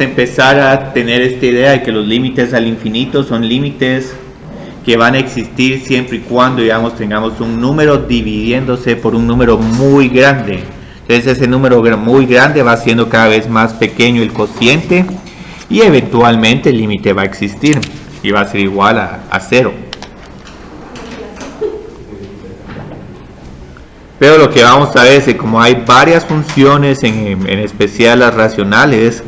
empezar a tener esta idea de que los límites al infinito son límites que van a existir siempre y cuando, digamos, tengamos un número dividiéndose por un número muy grande. Entonces ese número muy grande va siendo cada vez más pequeño el cociente y eventualmente el límite va a existir y va a ser igual a 0. Pero lo que vamos a ver es que como hay varias funciones, en especial las racionales,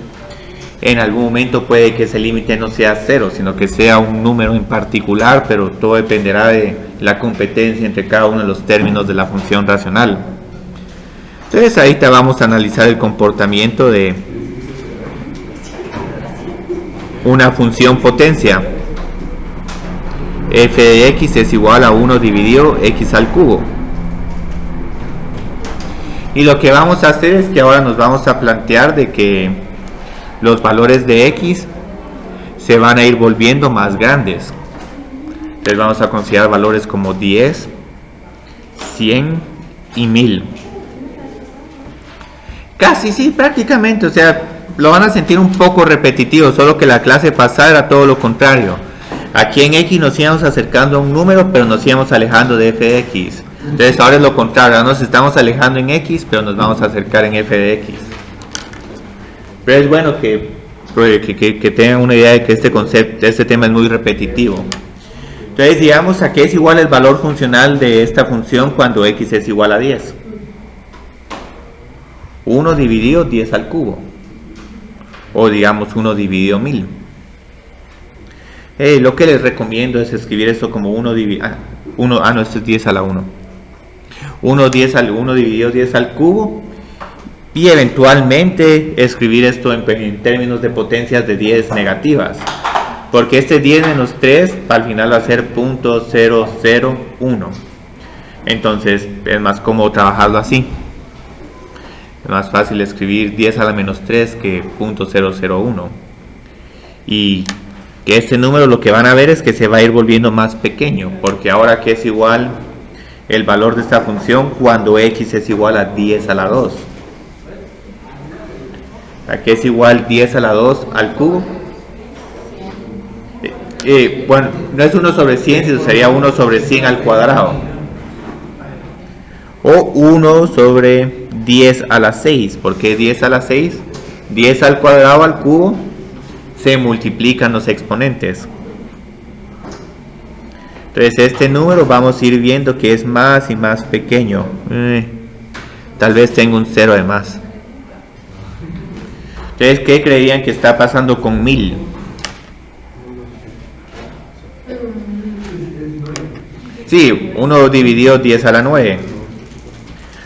en algún momento puede que ese límite no sea 0, sino que sea un número en particular, pero todo dependerá de la competencia entre cada uno de los términos de la función racional. Entonces ahorita vamos a analizar el comportamiento de una función potencia. F de x es igual a 1 dividido x al cubo. Y lo que vamos a hacer es que ahora nos vamos a plantear de que los valores de x se van a ir volviendo más grandes. Entonces vamos a considerar valores como 10, 100 y 1000. Casi sí, prácticamente, o sea, lo van a sentir un poco repetitivo, solo que la clase pasada era todo lo contrario. Aquí en x nos íbamos acercando a un número, pero nos íbamos alejando de f de x. Entonces ahora es lo contrario, ahora nos estamos alejando en x, pero nos vamos a acercar en f de x. Pero es bueno que tengan una idea de que este tema es muy repetitivo. Entonces digamos a qué es igual el valor funcional de esta función cuando x es igual a 10. 1 dividido 10 al cubo. O digamos 1 dividido 1000. Lo que les recomiendo es escribir esto como 1 dividido... no, esto es 10 a la 1. 1 dividido 10 al cubo. Y eventualmente escribir esto en términos de potencias de 10 negativas. Porque este 10 menos 3 al final va a ser 0.001. Entonces es más cómodo trabajarlo así. Es más fácil escribir 10 a la menos 3 que 0.001. Y que este número lo que van a ver es que se va a ir volviendo más pequeño. Porque ahora que es igual el valor de esta función cuando x es igual a 10 a la 2. Aquí es igual 10 a la 2 al cubo. Bueno, no es 1 sobre 100, sino sería 1 sobre 100 al cuadrado. O 1 sobre 10 a la 6. ¿Por qué 10 a la 6? 10 al cuadrado al cubo se multiplican los exponentes. Entonces este número vamos a ir viendo que es más y más pequeño. Tal vez tenga un 0 de más. Entonces, ¿qué creían que está pasando con 1000? Sí, 1 dividido 10 a la 9.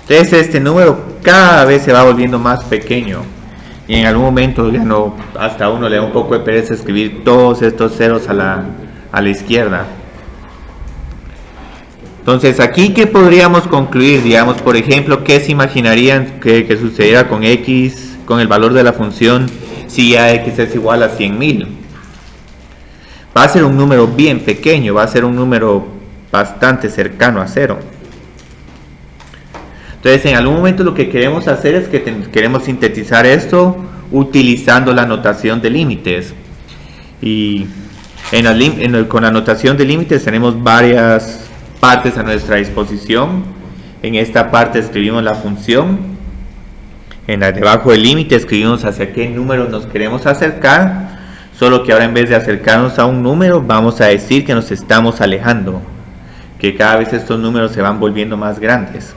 Entonces este número cada vez se va volviendo más pequeño. Y en algún momento ya no, hasta uno le da un poco de pereza escribir todos estos ceros a la izquierda. Entonces aquí, ¿qué podríamos concluir? Digamos, por ejemplo, ¿qué se imaginarían que sucediera con x, con el valor de la función, si ya x es igual a 100.000? Va a ser un número bien pequeño, va a ser un número bastante cercano a 0. Entonces en algún momento lo que queremos hacer es que queremos sintetizar esto utilizando la notación de límites. Y con la notación de límites tenemos varias partes a nuestra disposición. En esta parte escribimos la función. Debajo del límite escribimos hacia qué número nos queremos acercar. Solo que ahora en vez de acercarnos a un número, vamos a decir que nos estamos alejando. Que cada vez estos números se van volviendo más grandes.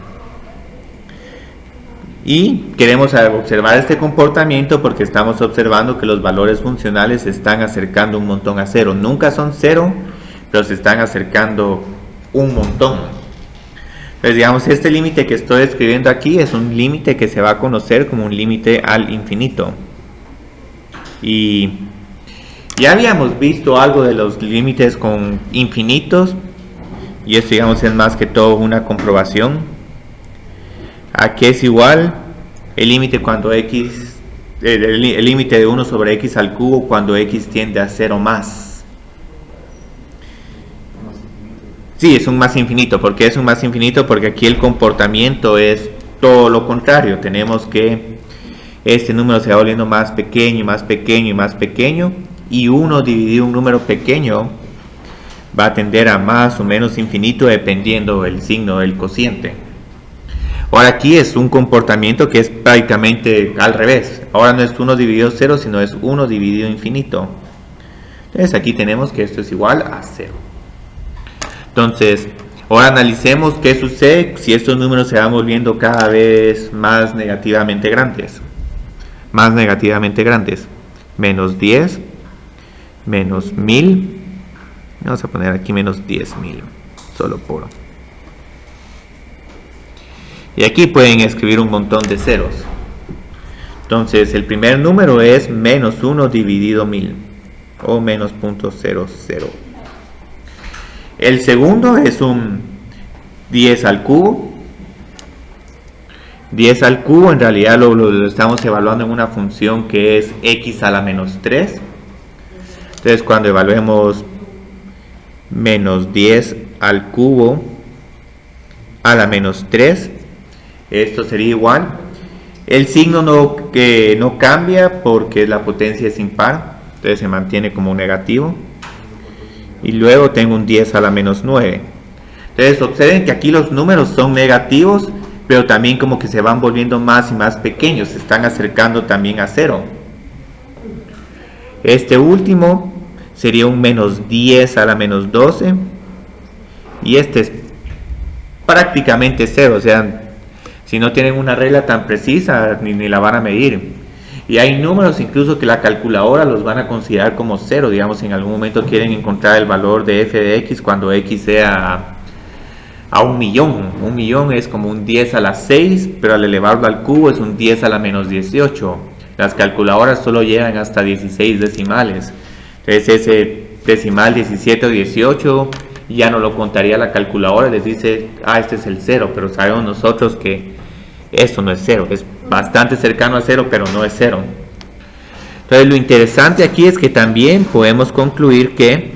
Y queremos observar este comportamiento porque estamos observando que los valores funcionales se están acercando un montón a 0. Nunca son 0, pero se están acercando un montón. Entonces digamos, este límite que estoy escribiendo aquí es un límite que se va a conocer como un límite al infinito. Y ya habíamos visto algo de los límites con infinitos. Y esto digamos es más que todo una comprobación. Aquí es igual el límite cuando x, el límite de 1 sobre x al cubo cuando x tiende a 0 más. Sí, es un más infinito. ¿Por qué es un más infinito? Porque aquí el comportamiento es todo lo contrario. Tenemos que este número se va volviendo más pequeño, más pequeño y más pequeño, y 1 dividido un número pequeño va a tender a más o menos infinito dependiendo del signo del cociente. Ahora aquí es un comportamiento que es prácticamente al revés. Ahora no es 1 dividido 0, sino es 1 dividido infinito. Entonces aquí tenemos que esto es igual a 0. Entonces, ahora analicemos qué sucede si estos números se van volviendo cada vez más negativamente grandes. Más negativamente grandes. Menos 10, menos 1000. Vamos a poner aquí menos 10.000, solo por. Y aquí pueden escribir un montón de ceros. Entonces el primer número es menos 1 dividido 1000, o menos 0.00. El segundo es un 10 al cubo. 10 al cubo en realidad lo estamos evaluando en una función que es x a la menos 3. Entonces cuando evaluemos menos 10 al cubo a la menos 3, esto sería igual. El signo no cambia porque la potencia es impar, entonces se mantiene como un negativo. Y luego tengo un 10 a la menos 9. Entonces observen que aquí los números son negativos, pero también como que se van volviendo más y más pequeños, se están acercando también a 0. Este último sería un menos 10 a la menos 12, y este es prácticamente 0, o sea, si no tienen una regla tan precisa ni la van a medir. Y hay números incluso que la calculadora los van a considerar como 0, digamos, si en algún momento quieren encontrar el valor de f de x cuando x sea a 1.000.000. 1.000.000 es como un 10 a la 6, pero al elevarlo al cubo es un 10 a la menos 18. Las calculadoras solo llegan hasta 16 decimales. Entonces ese decimal 17 o 18 ya no lo contaría la calculadora, les dice, este es el 0, pero sabemos nosotros que esto no es 0, es bastante cercano a 0, pero no es 0. Entonces lo interesante aquí es que también podemos concluir que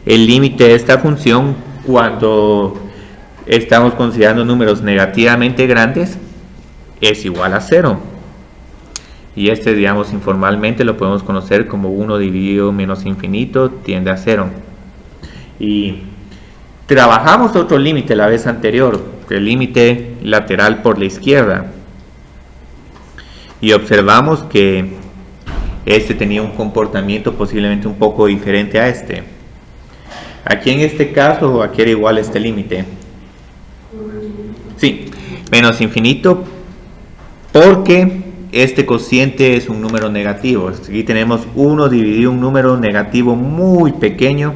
el límite de esta función, cuando estamos considerando números negativamente grandes, es igual a 0. Y este, digamos, informalmente lo podemos conocer como 1 dividido menos infinito tiende a 0. Y trabajamos otro límite la vez anterior, el límite lateral por la izquierda. Y observamos que este tenía un comportamiento posiblemente un poco diferente a este. Aquí en este caso, aquí era igual este límite. Sí, menos infinito, porque este cociente es un número negativo. Aquí tenemos 1 dividido un número negativo muy pequeño.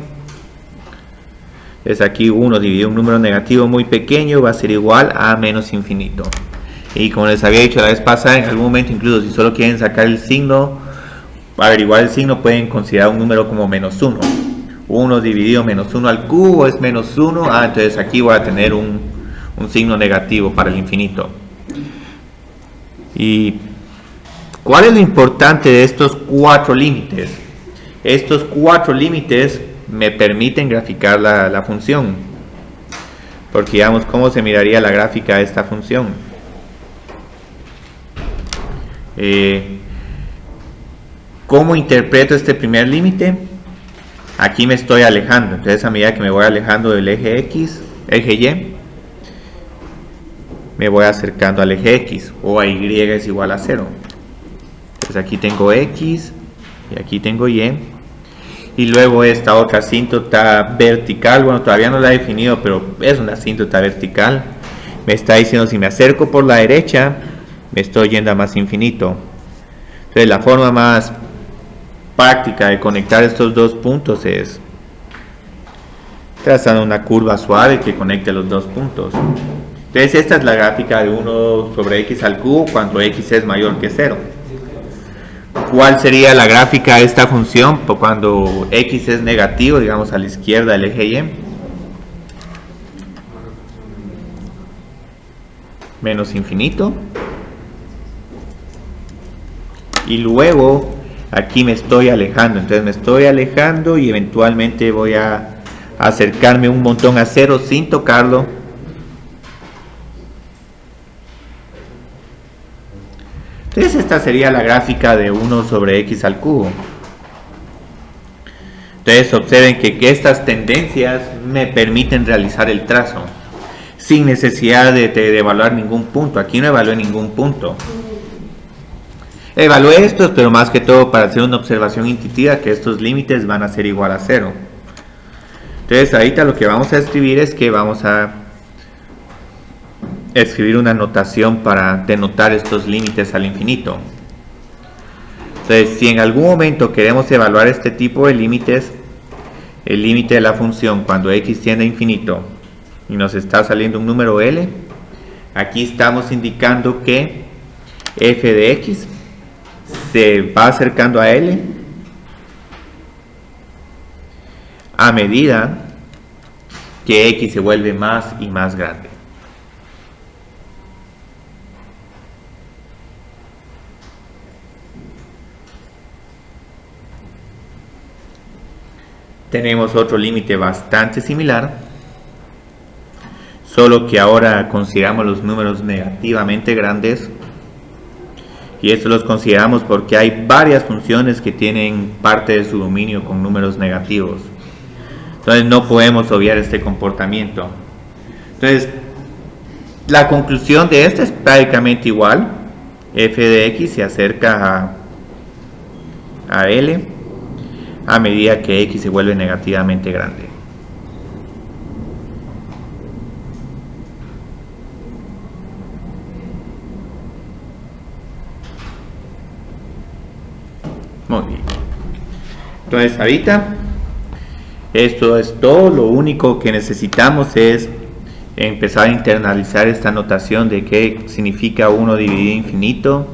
Es aquí 1 dividido un número negativo muy pequeño va a ser igual a menos infinito. Y como les había dicho la vez pasada, en algún momento incluso si solo quieren sacar el signo, averiguar el signo, pueden considerar un número como menos 1. 1 dividido menos 1 al cubo es menos 1. Entonces aquí voy a tener un signo negativo para el infinito. Y ¿cuál es lo importante de estos 4 límites? Estos 4 límites me permiten graficar la función, porque digamos, ¿cómo se miraría la gráfica de esta función? ¿Cómo interpreto este primer límite? Aquí me estoy alejando, entonces a medida que me voy alejando del eje X, eje Y, me voy acercando al eje X, o a Y es igual a 0. Entonces aquí tengo X, y aquí tengo Y, y luego esta otra asíntota vertical, bueno, todavía no la he definido, pero es una asíntota vertical. Me está diciendo si me acerco por la derecha, me estoy yendo a más infinito. Entonces la forma más práctica de conectar estos dos puntos es trazando una curva suave que conecte los dos puntos. Entonces esta es la gráfica de 1 sobre x al cubo cuando x es mayor que 0. ¿Cuál sería la gráfica de esta función cuando x es negativo, digamos a la izquierda del eje Y? Menos infinito. Y luego aquí me estoy alejando, entonces me estoy alejando y eventualmente voy a acercarme un montón a 0 sin tocarlo. esta sería la gráfica de 1 sobre x al cubo. Entonces observen que estas tendencias me permiten realizar el trazo sin necesidad de evaluar ningún punto. Aquí no evalué ningún punto. Evalué estos, pero más que todo para hacer una observación intuitiva que estos límites van a ser igual a 0. Entonces ahorita lo que vamos a escribir es que vamos a escribir una notación para denotar estos límites al infinito. Entonces, si en algún momento queremos evaluar este tipo de límites, el límite de la función cuando x tiende a infinito y nos está saliendo un número L, aquí estamos indicando que f de x se va acercando a L a medida que x se vuelve más y más grande. Tenemos otro límite bastante similar, solo que ahora consideramos los números negativamente grandes, y esto los consideramos porque hay varias funciones que tienen parte de su dominio con números negativos. Entonces no podemos obviar este comportamiento. Entonces la conclusión de esta es prácticamente igual. F de x se acerca a L a medida que x se vuelve negativamente grande. Muy bien. Entonces ahorita esto es todo. Lo único que necesitamos es empezar a internalizar esta notación de qué significa 1 dividido infinito,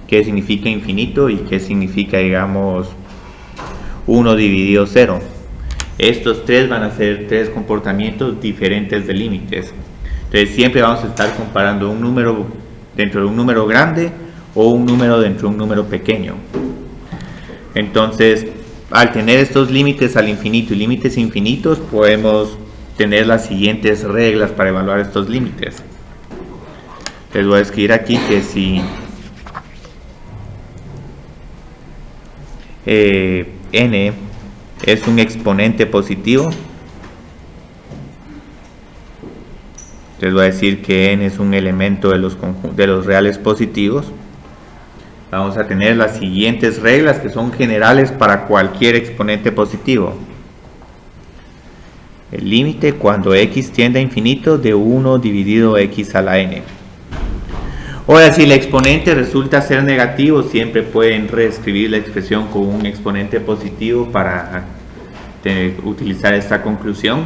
qué significa infinito y qué significa, digamos, 1 dividido 0. Estos tres van a ser tres comportamientos diferentes de límites. Entonces siempre vamos a estar comparando un número dentro de un número grande o un número dentro de un número pequeño. Entonces, al tener estos límites al infinito y límites infinitos, podemos tener las siguientes reglas para evaluar estos límites. Les voy a escribir aquí que si n es un exponente positivo, les voy a decir que n es un elemento de los reales positivos. Vamos a tener las siguientes reglas que son generales para cualquier exponente positivo. El límite cuando x tiende a infinito de 1 dividido x a la n. Ahora, si el exponente resulta ser negativo, siempre pueden reescribir la expresión con un exponente positivo para utilizar esta conclusión.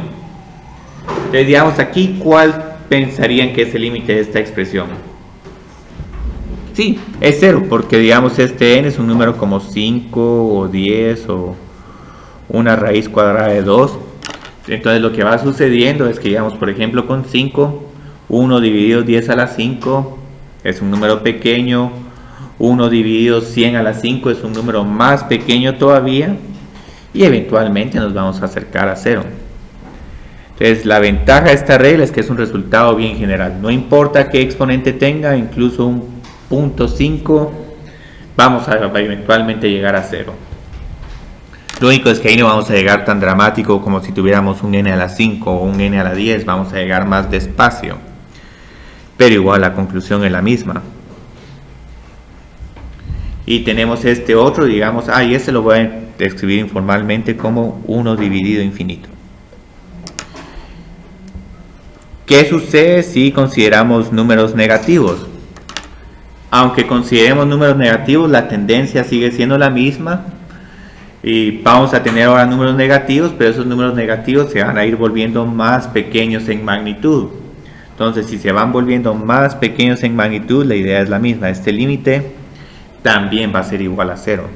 Entonces, digamos aquí, ¿cuál pensarían que es el límite de esta expresión? Sí, es 0, porque digamos este n es un número como 5 o 10 o una raíz cuadrada de 2. Entonces lo que va sucediendo es que, digamos, por ejemplo con 5, 1 dividido 10 a la 5 es un número pequeño, 1 dividido 100 a la 5 es un número más pequeño todavía, y eventualmente nos vamos a acercar a 0. Entonces la ventaja de esta regla es que es un resultado bien general. No importa qué exponente tenga, incluso un 0.5, vamos a eventualmente llegar a 0. Lo único es que ahí no vamos a llegar tan dramático como si tuviéramos un n a la 5 o un n a la 10, vamos a llegar más despacio. Pero igual la conclusión es la misma. Y tenemos este otro, digamos, y este lo voy a escribir informalmente como 1 dividido infinito. ¿Qué sucede si consideramos números negativos? Aunque consideremos números negativos, la tendencia sigue siendo la misma. Y vamos a tener ahora números negativos, pero esos números negativos se van a ir volviendo más pequeños en magnitud. Entonces, si se van volviendo más pequeños en magnitud, la idea es la misma. Este límite también va a ser igual a 0.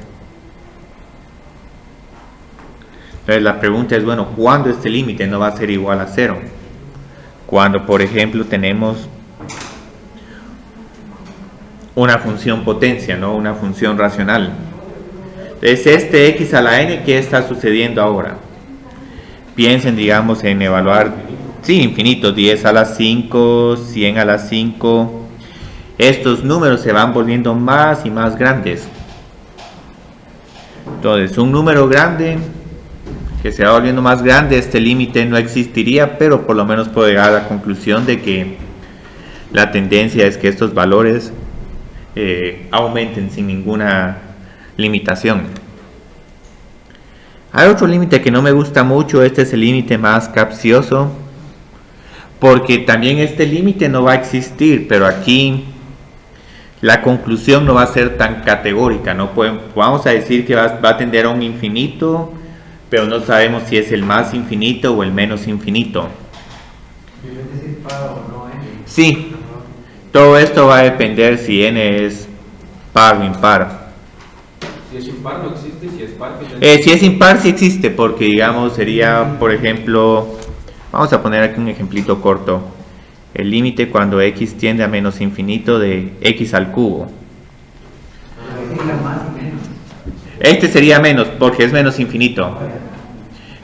Entonces, la pregunta es, bueno, ¿cuándo este límite no va a ser igual a 0? Cuando, por ejemplo, tenemos una función potencia, ¿no? Una función racional. Entonces, este x a la n, ¿qué está sucediendo ahora? Piensen, digamos, en evaluar, sí, infinito, 10 a la 5, 100 a la 5, estos números se van volviendo más y más grandes. Entonces, un número grande que se va volviendo más grande, este límite no existiría, pero por lo menos puedo llegar a la conclusión de que la tendencia es que estos valores aumenten sin ninguna limitación. Hay otro límite que no me gusta mucho, este es el límite más capcioso, porque también este límite no va a existir, pero aquí la conclusión no va a ser tan categórica, no vamos a decir que va a tender a un infinito, pero no sabemos si es el más infinito o el menos infinito. Sí, todo esto va a depender si n es par o impar. Si es impar no existe, si es par... Si es impar sí existe, porque digamos sería, por ejemplo, vamos a poner aquí un ejemplito corto. El límite cuando x tiende a menos infinito de x al cubo. Este sería menos, porque es menos infinito.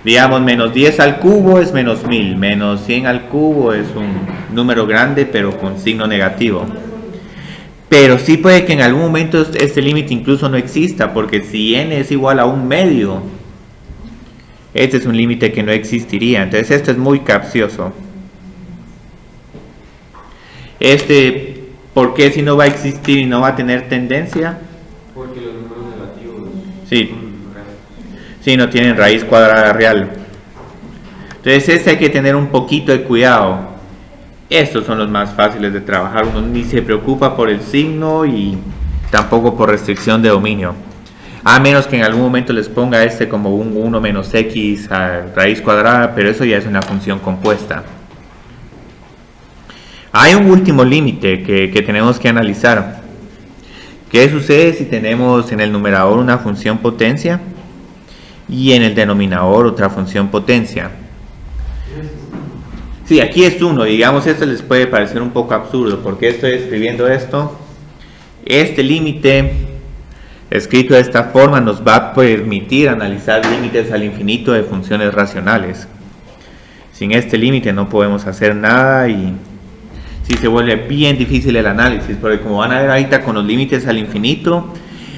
Digamos, menos 10 al cubo es menos 1000, menos 100 al cubo es un número grande, pero con signo negativo. Pero sí puede que en algún momento este límite incluso no exista, porque si n es igual a un medio, este es un límite que no existiría. Entonces esto es muy capcioso. ¿Por qué si no va a existir y no va a tener tendencia? Porque los números negativos sí, no tienen raíz cuadrada real. Entonces hay que tener un poquito de cuidado. Estos son los más fáciles de trabajar, uno ni se preocupa por el signo y tampoco por restricción de dominio. A menos que en algún momento les ponga como un 1 menos x a raíz cuadrada, pero eso ya es una función compuesta. Hay un último límite que tenemos que analizar. ¿Qué sucede si tenemos en el numerador una función potencia y en el denominador otra función potencia? Sí, aquí es 1, digamos, esto les puede parecer un poco absurdo, porque estoy escribiendo esto. Este límite, escrito de esta forma, nos va a permitir analizar límites al infinito de funciones racionales. Sin este límite no podemos hacer nada y sí se vuelve bien difícil el análisis, porque como van a ver ahorita con los límites al infinito,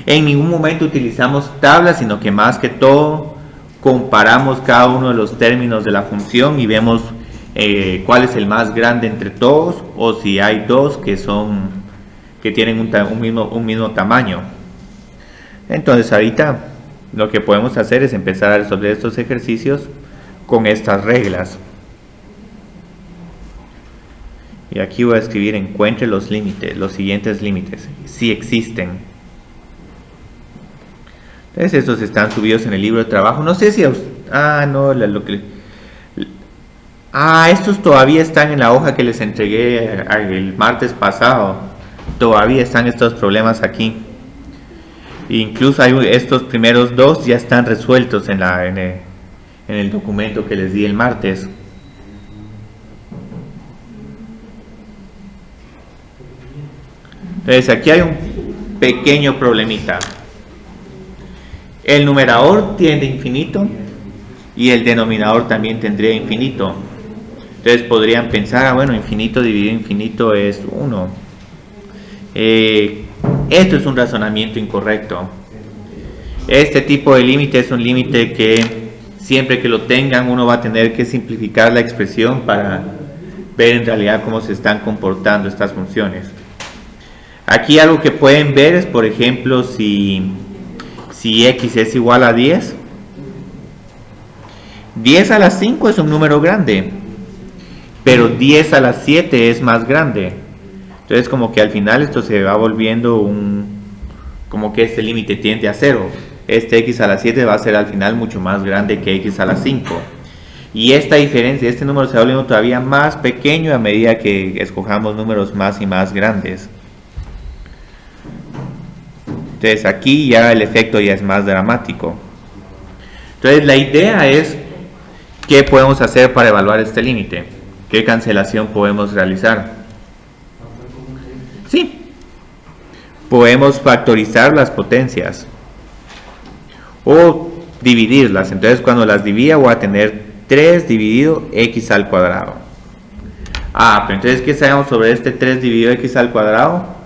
en ningún momento utilizamos tablas, sino que más que todo comparamos cada uno de los términos de la función y vemos cuál es el más grande entre todos, o si hay dos que tienen un mismo tamaño. Entonces ahorita lo que podemos hacer es empezar a resolver estos ejercicios con estas reglas. Y aquí voy a escribir: encuentre los límites, los siguientes límites, si existen. Entonces estos están subidos en el libro de trabajo. No sé si estos todavía están en la hoja que les entregué el martes pasado. Todavía están estos problemas aquí. Incluso estos primeros dos ya están resueltos en el documento que les di el martes. Entonces aquí hay un pequeño problemita. El numerador tiende a infinito y el denominador también tendría infinito. Entonces podrían pensar, bueno, infinito dividido infinito es 1. Esto es un razonamiento incorrecto. Este tipo de límite es un límite que siempre que lo tengan uno va a tener que simplificar la expresión para ver en realidad cómo se están comportando estas funciones. Aquí algo que pueden ver es, por ejemplo, si x es igual a 10, 10 a la 5 es un número grande, pero 10 a la 7 es más grande. Entonces como que al final esto se va volviendo como que este límite tiende a 0. Este x a la 7 va a ser al final mucho más grande que x a la 5. Y esta diferencia, este número se va volviendo todavía más pequeño a medida que escojamos números más y más grandes. Entonces aquí ya el efecto ya es más dramático. Entonces la idea es ¿qué podemos hacer para evaluar este límite? ¿Qué cancelación podemos realizar? Sí, podemos factorizar las potencias o dividirlas. Entonces cuando las divida voy a tener 3 dividido x al cuadrado. Pero entonces ¿qué sabemos sobre este 3 dividido x al cuadrado?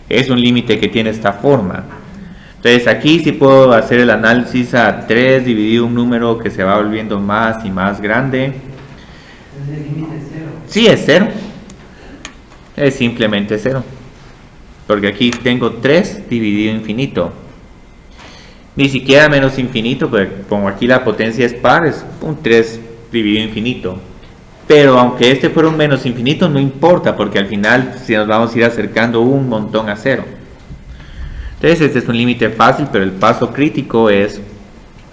es un límite que tiene esta forma. Entonces aquí sí puedo hacer el análisis a 3 dividido un número que se va volviendo más y más grande. ¿Es el límite cero? Sí, es 0. Es simplemente 0. Porque aquí tengo 3 dividido infinito. Ni siquiera menos infinito, porque como aquí la potencia es par, es un 3 dividido infinito. Pero aunque este fuera un menos infinito, no importa, porque al final si nos vamos a ir acercando un montón a 0. Entonces este es un límite fácil, pero el paso crítico es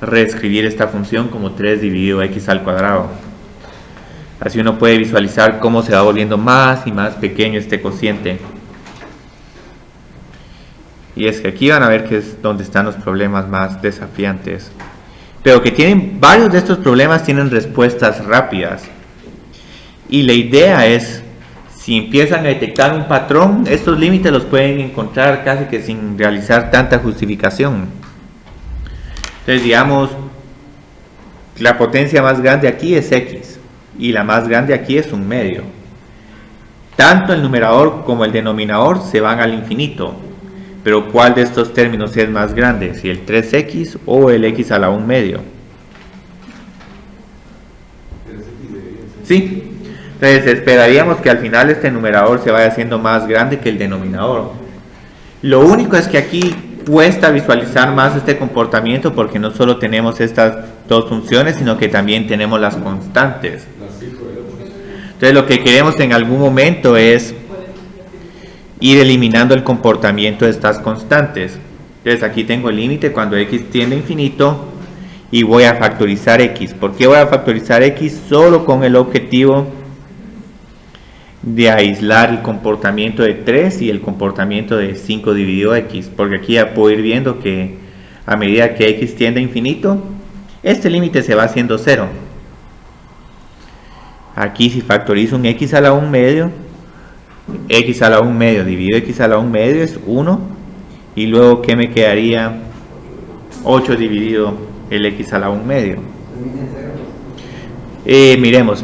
reescribir esta función como 3 dividido x al cuadrado. Así uno puede visualizar cómo se va volviendo más y más pequeño este cociente. Y es que aquí van a ver que es donde están los problemas más desafiantes. Pero que tienen, varios de estos problemas tienen respuestas rápidas. Y la idea es, si empiezan a detectar un patrón, estos límites los pueden encontrar casi que sin realizar tanta justificación. Entonces digamos, la potencia más grande aquí es x, y la más grande aquí es un medio. Tanto el numerador como el denominador se van al infinito. Pero ¿cuál de estos términos es más grande? ¿Si el 3x o el x a la 1 medio? Sí. Entonces esperaríamos que al final este numerador se vaya haciendo más grande que el denominador. Lo único es que aquí cuesta visualizar más este comportamiento porque no solo tenemos estas dos funciones, sino que también tenemos las constantes. Entonces lo que queremos en algún momento es ir eliminando el comportamiento de estas constantes. Entonces aquí tengo el límite cuando x tiende a infinito y voy a factorizar x. ¿Por qué voy a factorizar x? Solo con el objetivo de aislar el comportamiento de 3 y el comportamiento de 5 dividido x, porque aquí ya puedo ir viendo que a medida que x tiende a infinito, este límite se va haciendo 0. Aquí si factorizo un x a la 1 medio, x a la 1 medio dividido x a la 1 medio es 1, y luego ¿qué me quedaría? 8 dividido el x a la 1 medio. Miremos.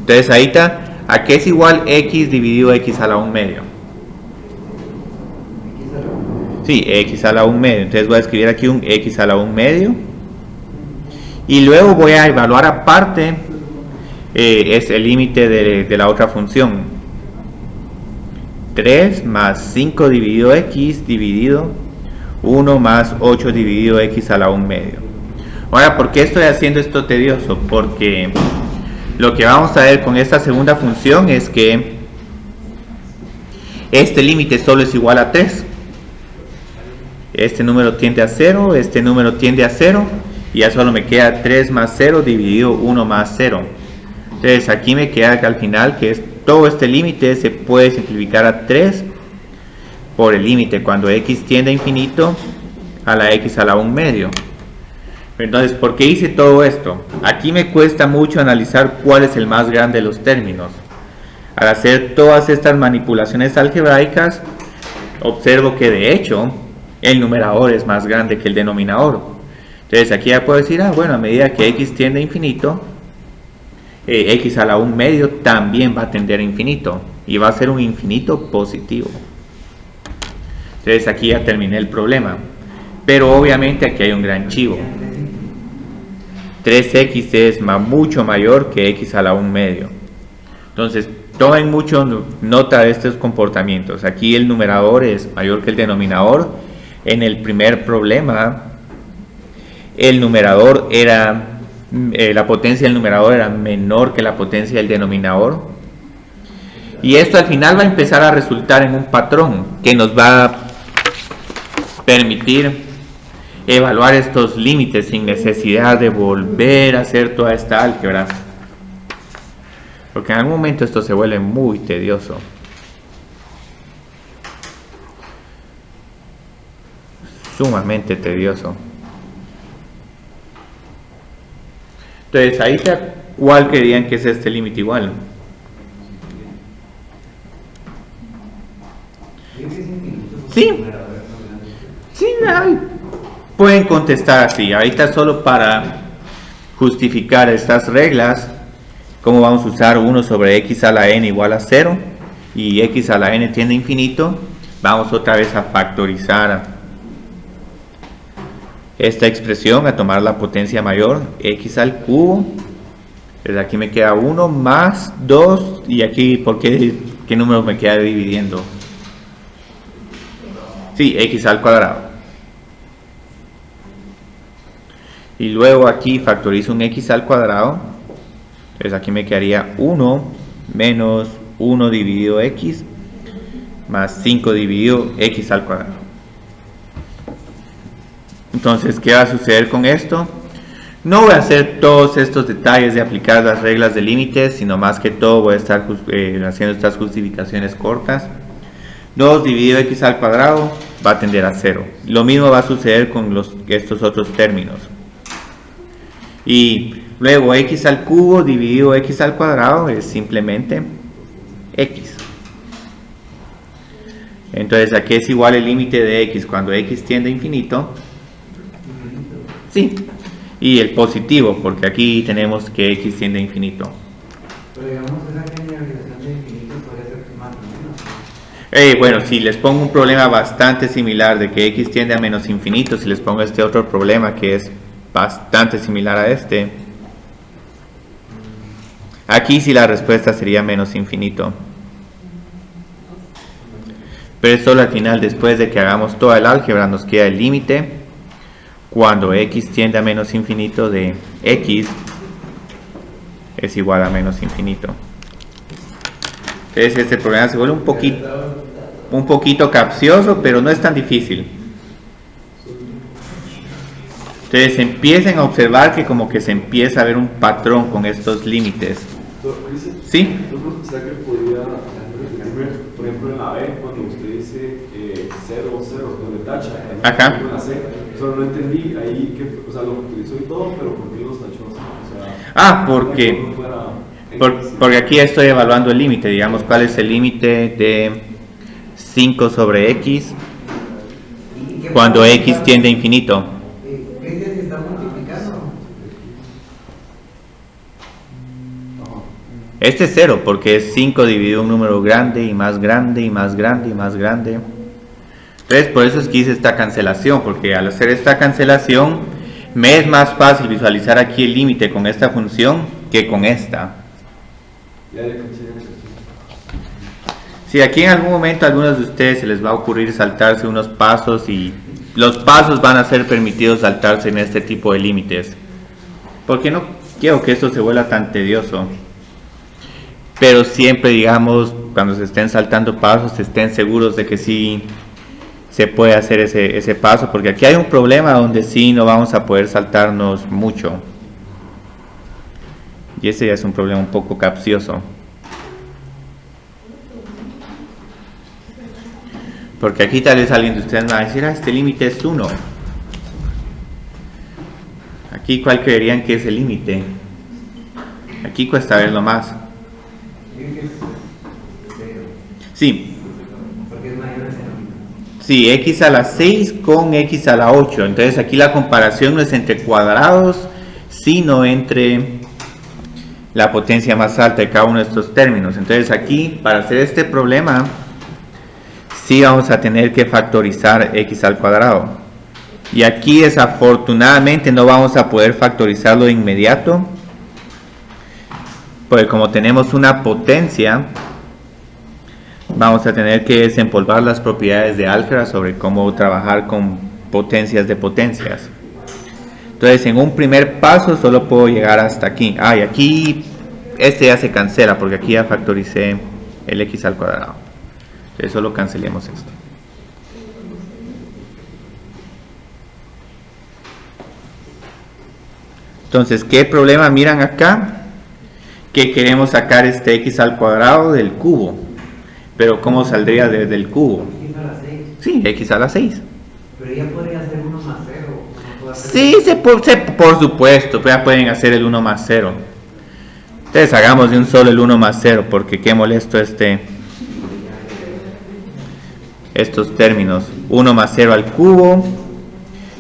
Entonces ahí está, ¿a qué es igual x dividido x a la 1 medio? Sí, x a la 1 medio. Entonces voy a escribir aquí un x a la 1 medio, y luego voy a evaluar aparte es el límite de la otra función. 3 más 5 dividido x dividido 1 más 8 dividido x a la 1 medio. Ahora, ¿por qué estoy haciendo esto tedioso? Porque lo que vamos a ver con esta segunda función es que este límite solo es igual a 3. Este número tiende a 0, este número tiende a 0, y ya solo me queda 3 más 0 dividido 1 más 0. Entonces aquí me queda que al final que es todo este límite se puede simplificar a 3 por el límite cuando x tiende a infinito a la x a la 1 medio. Entonces, ¿por qué hice todo esto? Aquí me cuesta mucho analizar cuál es el más grande de los términos. Al hacer todas estas manipulaciones algebraicas, observo que de hecho el numerador es más grande que el denominador. Entonces aquí ya puedo decir, bueno, a medida que x tiende a infinito, x a la 1 medio también va a tender a infinito, y va a ser un infinito positivo. Entonces aquí ya terminé el problema, pero obviamente aquí hay un gran chivo. 3x es mucho mayor que x a la 1 medio. Entonces tomen mucho nota de estos comportamientos. Aquí el numerador es mayor que el denominador. En el primer problema el numerador era la potencia del numerador era menor que la potencia del denominador, y esto al final va a empezar a resultar en un patrón que nos va a permitir evaluar estos límites sin necesidad de volver a hacer toda esta álgebra, porque en algún momento esto se vuelve muy tedioso. Sumamente tedioso. Entonces ahí está, ¿cuál creían que es este límite igual? Sí, pueden contestar así. Ahorita solo para justificar estas reglas, cómo vamos a usar 1 sobre x a la n igual a 0 y x a la n tiende a infinito, Vamos otra vez a factorizar esta expresión, a tomar la potencia mayor, x al cubo. Entonces aquí me queda 1 más 2, y aquí, ¿por qué número me queda dividiendo? Sí, x al cuadrado. Y luego aquí factorizo un x al cuadrado. Entonces aquí me quedaría 1 menos 1 dividido x más 5 dividido x al cuadrado. Entonces, ¿qué va a suceder con esto? No voy a hacer todos estos detalles de aplicar las reglas de límites, sino más que todo voy a estar haciendo estas justificaciones cortas. 2 dividido x al cuadrado va a tender a 0. Lo mismo va a suceder con estos otros términos. Y luego x al cubo dividido x al cuadrado es simplemente x. Entonces aquí es igual el límite de x cuando x tiende a infinito. Sí. Y el positivo, porque aquí tenemos que x tiende a infinito. Pero digamos, esa generalización de infinito puede ser más o menos. Bueno, si les pongo un problema bastante similar de que x tiende a menos infinito, si les pongo este otro problema que es bastante similar a este, aquí sí la respuesta sería menos infinito. Pero solo al final, después de que hagamos toda el álgebra, nos queda el límite cuando x tiende a menos infinito de x es igual a menos infinito. Entonces este problema se vuelve un poquito capcioso, pero no es tan difícil. Entonces empiecen a observar que como que se empieza a ver un patrón con estos límites. ¿Sí? ¿Será que podría, por ejemplo, en la B, cuando usted dice 0, 0, donde tacha, Ajá. en la C, solo no entendí ahí, o sea, lo utilizó y todo, pero ¿por qué los tachó? O sea, porque aquí estoy evaluando el límite, digamos, ¿cuál es el límite de 5 sobre x cuando x tiende a infinito? ¿Qué dice si está multiplicando? Este es 0 porque es 5 dividido un número grande y más grande y más grande y más grande. Entonces por eso es que hice esta cancelación, porque al hacer esta cancelación me es más fácil visualizar aquí el límite con esta función que con esta. Si aquí en algún momento a algunos de ustedes se les va a ocurrir saltarse unos pasos, y los pasos van a ser permitidos saltarse en este tipo de límites, porque no quiero que esto se vuelva tan tedioso. Pero siempre, digamos, cuando se estén saltando pasos, estén seguros de que sí se puede hacer ese paso, porque aquí hay un problema donde sí no vamos a poder saltarnos mucho. Y ese ya es un problema un poco capcioso. Porque aquí tal vez alguien de ustedes me va a decir, este límite es 1. Aquí, ¿cuál creerían que es el límite? Aquí cuesta verlo más. Sí. Sí, x a la 6 con x a la 8. Entonces aquí la comparación no es entre cuadrados, sino entre la potencia más alta de cada uno de estos términos. Entonces aquí, para hacer este problema, sí vamos a tener que factorizar x al cuadrado. Y aquí desafortunadamente no vamos a poder factorizarlo de inmediato, porque como tenemos una potencia, vamos a tener que desempolvar las propiedades de álgebra sobre cómo trabajar con potencias de potencias. Entonces en un primer paso solo puedo llegar hasta aquí. Y aquí este ya se cancela porque aquí ya factoricé el x al cuadrado. Entonces solo cancelemos esto. Entonces, ¿qué problema miran acá? Que queremos sacar este x al cuadrado del cubo. Pero ¿cómo saldría desde el cubo? X a la 6. Sí, x a la 6. Pero ya podría ser 1 más 0. ¿No Sí, por supuesto, ya pueden hacer el 1 más 0. Entonces hagamos de un solo el 1 más 0, porque qué molesto estos términos. 1 más 0 al cubo,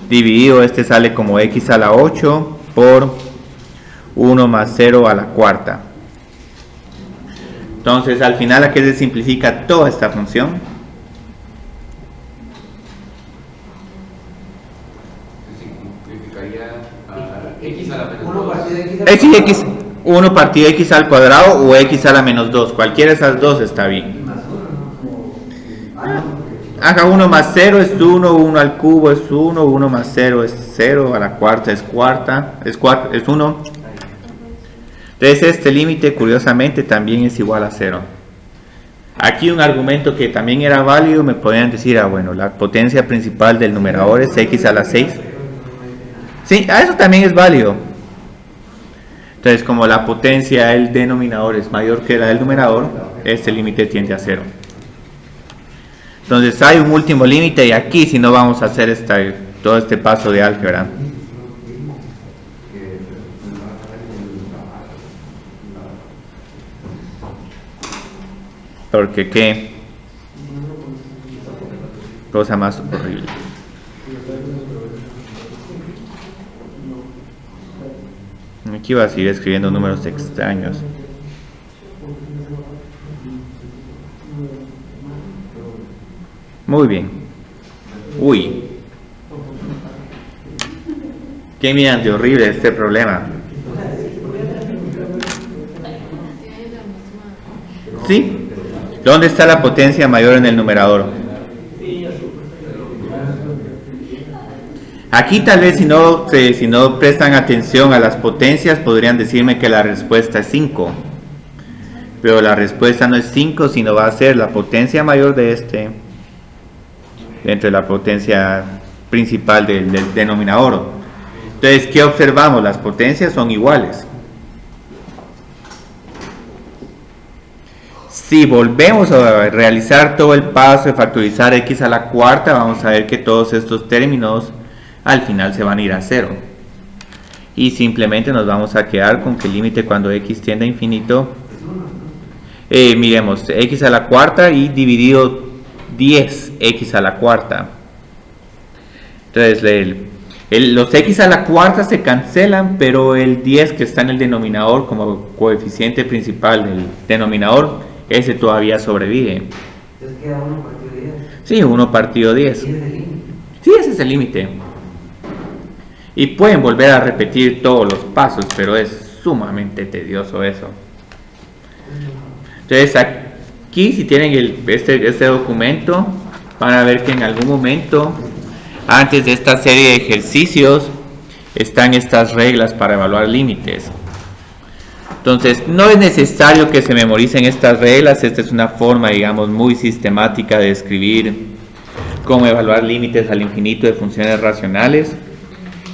dividido, este sale como x a la 8 por 1 más 0 a la cuarta. Entonces al final, ¿a qué se simplifica toda esta función? Significaría x a la menos 1 2. partido de x. Sí, x, 1 partido de x al cuadrado o x a la menos 2. Cualquiera de esas dos está bien. Más 1, ¿no? Haga 1 más 0 es 1, 1 al cubo es 1, 1 más 0 es 0, a la cuarta es 1. Entonces este límite curiosamente también es igual a 0. Aquí un argumento que también era válido, me podrían decir, bueno, la potencia principal del numerador es x a la 6. Sí, a eso también es válido. Entonces como la potencia del denominador es mayor que la del numerador, este límite tiende a 0. Entonces hay un último límite y aquí si no vamos a hacer todo este paso de álgebra. Porque qué cosa más horrible. Aquí va a seguir escribiendo números extraños. Muy bien. Uy. Qué miran de horrible este problema. ¿Sí? ¿Dónde está la potencia mayor en el numerador? Aquí tal vez si no prestan atención a las potencias podrían decirme que la respuesta es 5. Pero la respuesta no es 5, sino va a ser la potencia mayor de entre la potencia principal del denominador. Entonces, ¿qué observamos? Las potencias son iguales. Si volvemos a realizar todo el paso de factorizar x a la cuarta, vamos a ver que todos estos términos al final se van a ir a 0. Y simplemente nos vamos a quedar con que el límite cuando x tiende a infinito, miremos, x a la cuarta y dividido 10 x a la cuarta. Entonces los x a la cuarta se cancelan, pero el 10 que está en el denominador como coeficiente principal del denominador, ese todavía sobrevive. Entonces queda 1 partido 10. Sí, 1 partido 10. ¿Y ese es el límite? Sí, ese es el límite. Y pueden volver a repetir todos los pasos, pero es sumamente tedioso eso. Entonces aquí si tienen este documento, van a ver que en algún momento, antes de esta serie de ejercicios, están estas reglas para evaluar límites. Entonces no es necesario que se memoricen estas reglas, esta es una forma, digamos, muy sistemática de describir cómo evaluar límites al infinito de funciones racionales.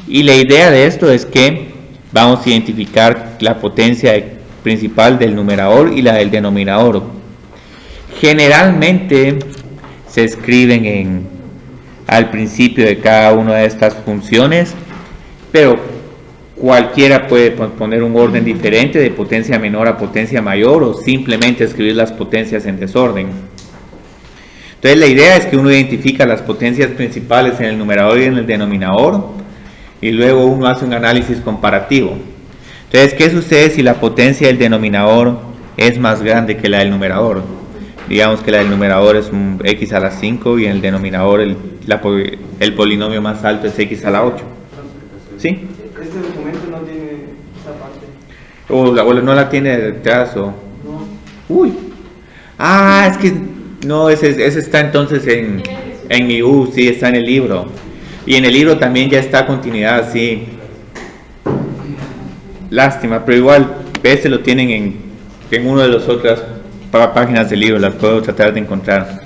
Y la idea de esto es que vamos a identificar la potencia principal del numerador y la del denominador. Generalmente se escriben al principio de cada una de estas funciones, pero cualquiera puede poner un orden diferente de potencia menor a potencia mayor o simplemente escribir las potencias en desorden. Entonces la idea es que uno identifica las potencias principales en el numerador y en el denominador y luego uno hace un análisis comparativo. Entonces, ¿qué sucede si la potencia del denominador es más grande que la del numerador? Digamos que la del numerador es un x a la 5 y en el denominador el polinomio más alto es x a la 8. ¿Sí? Este documento no tiene esa parte. O no la tiene detrás o... No. Uy. Ah, es que... No, ese está entonces en mi sí, está en el libro. Y en el libro también ya está continuidad, sí. Lástima, pero igual, ese lo tienen en una de las otras páginas del libro, las puedo tratar de encontrar.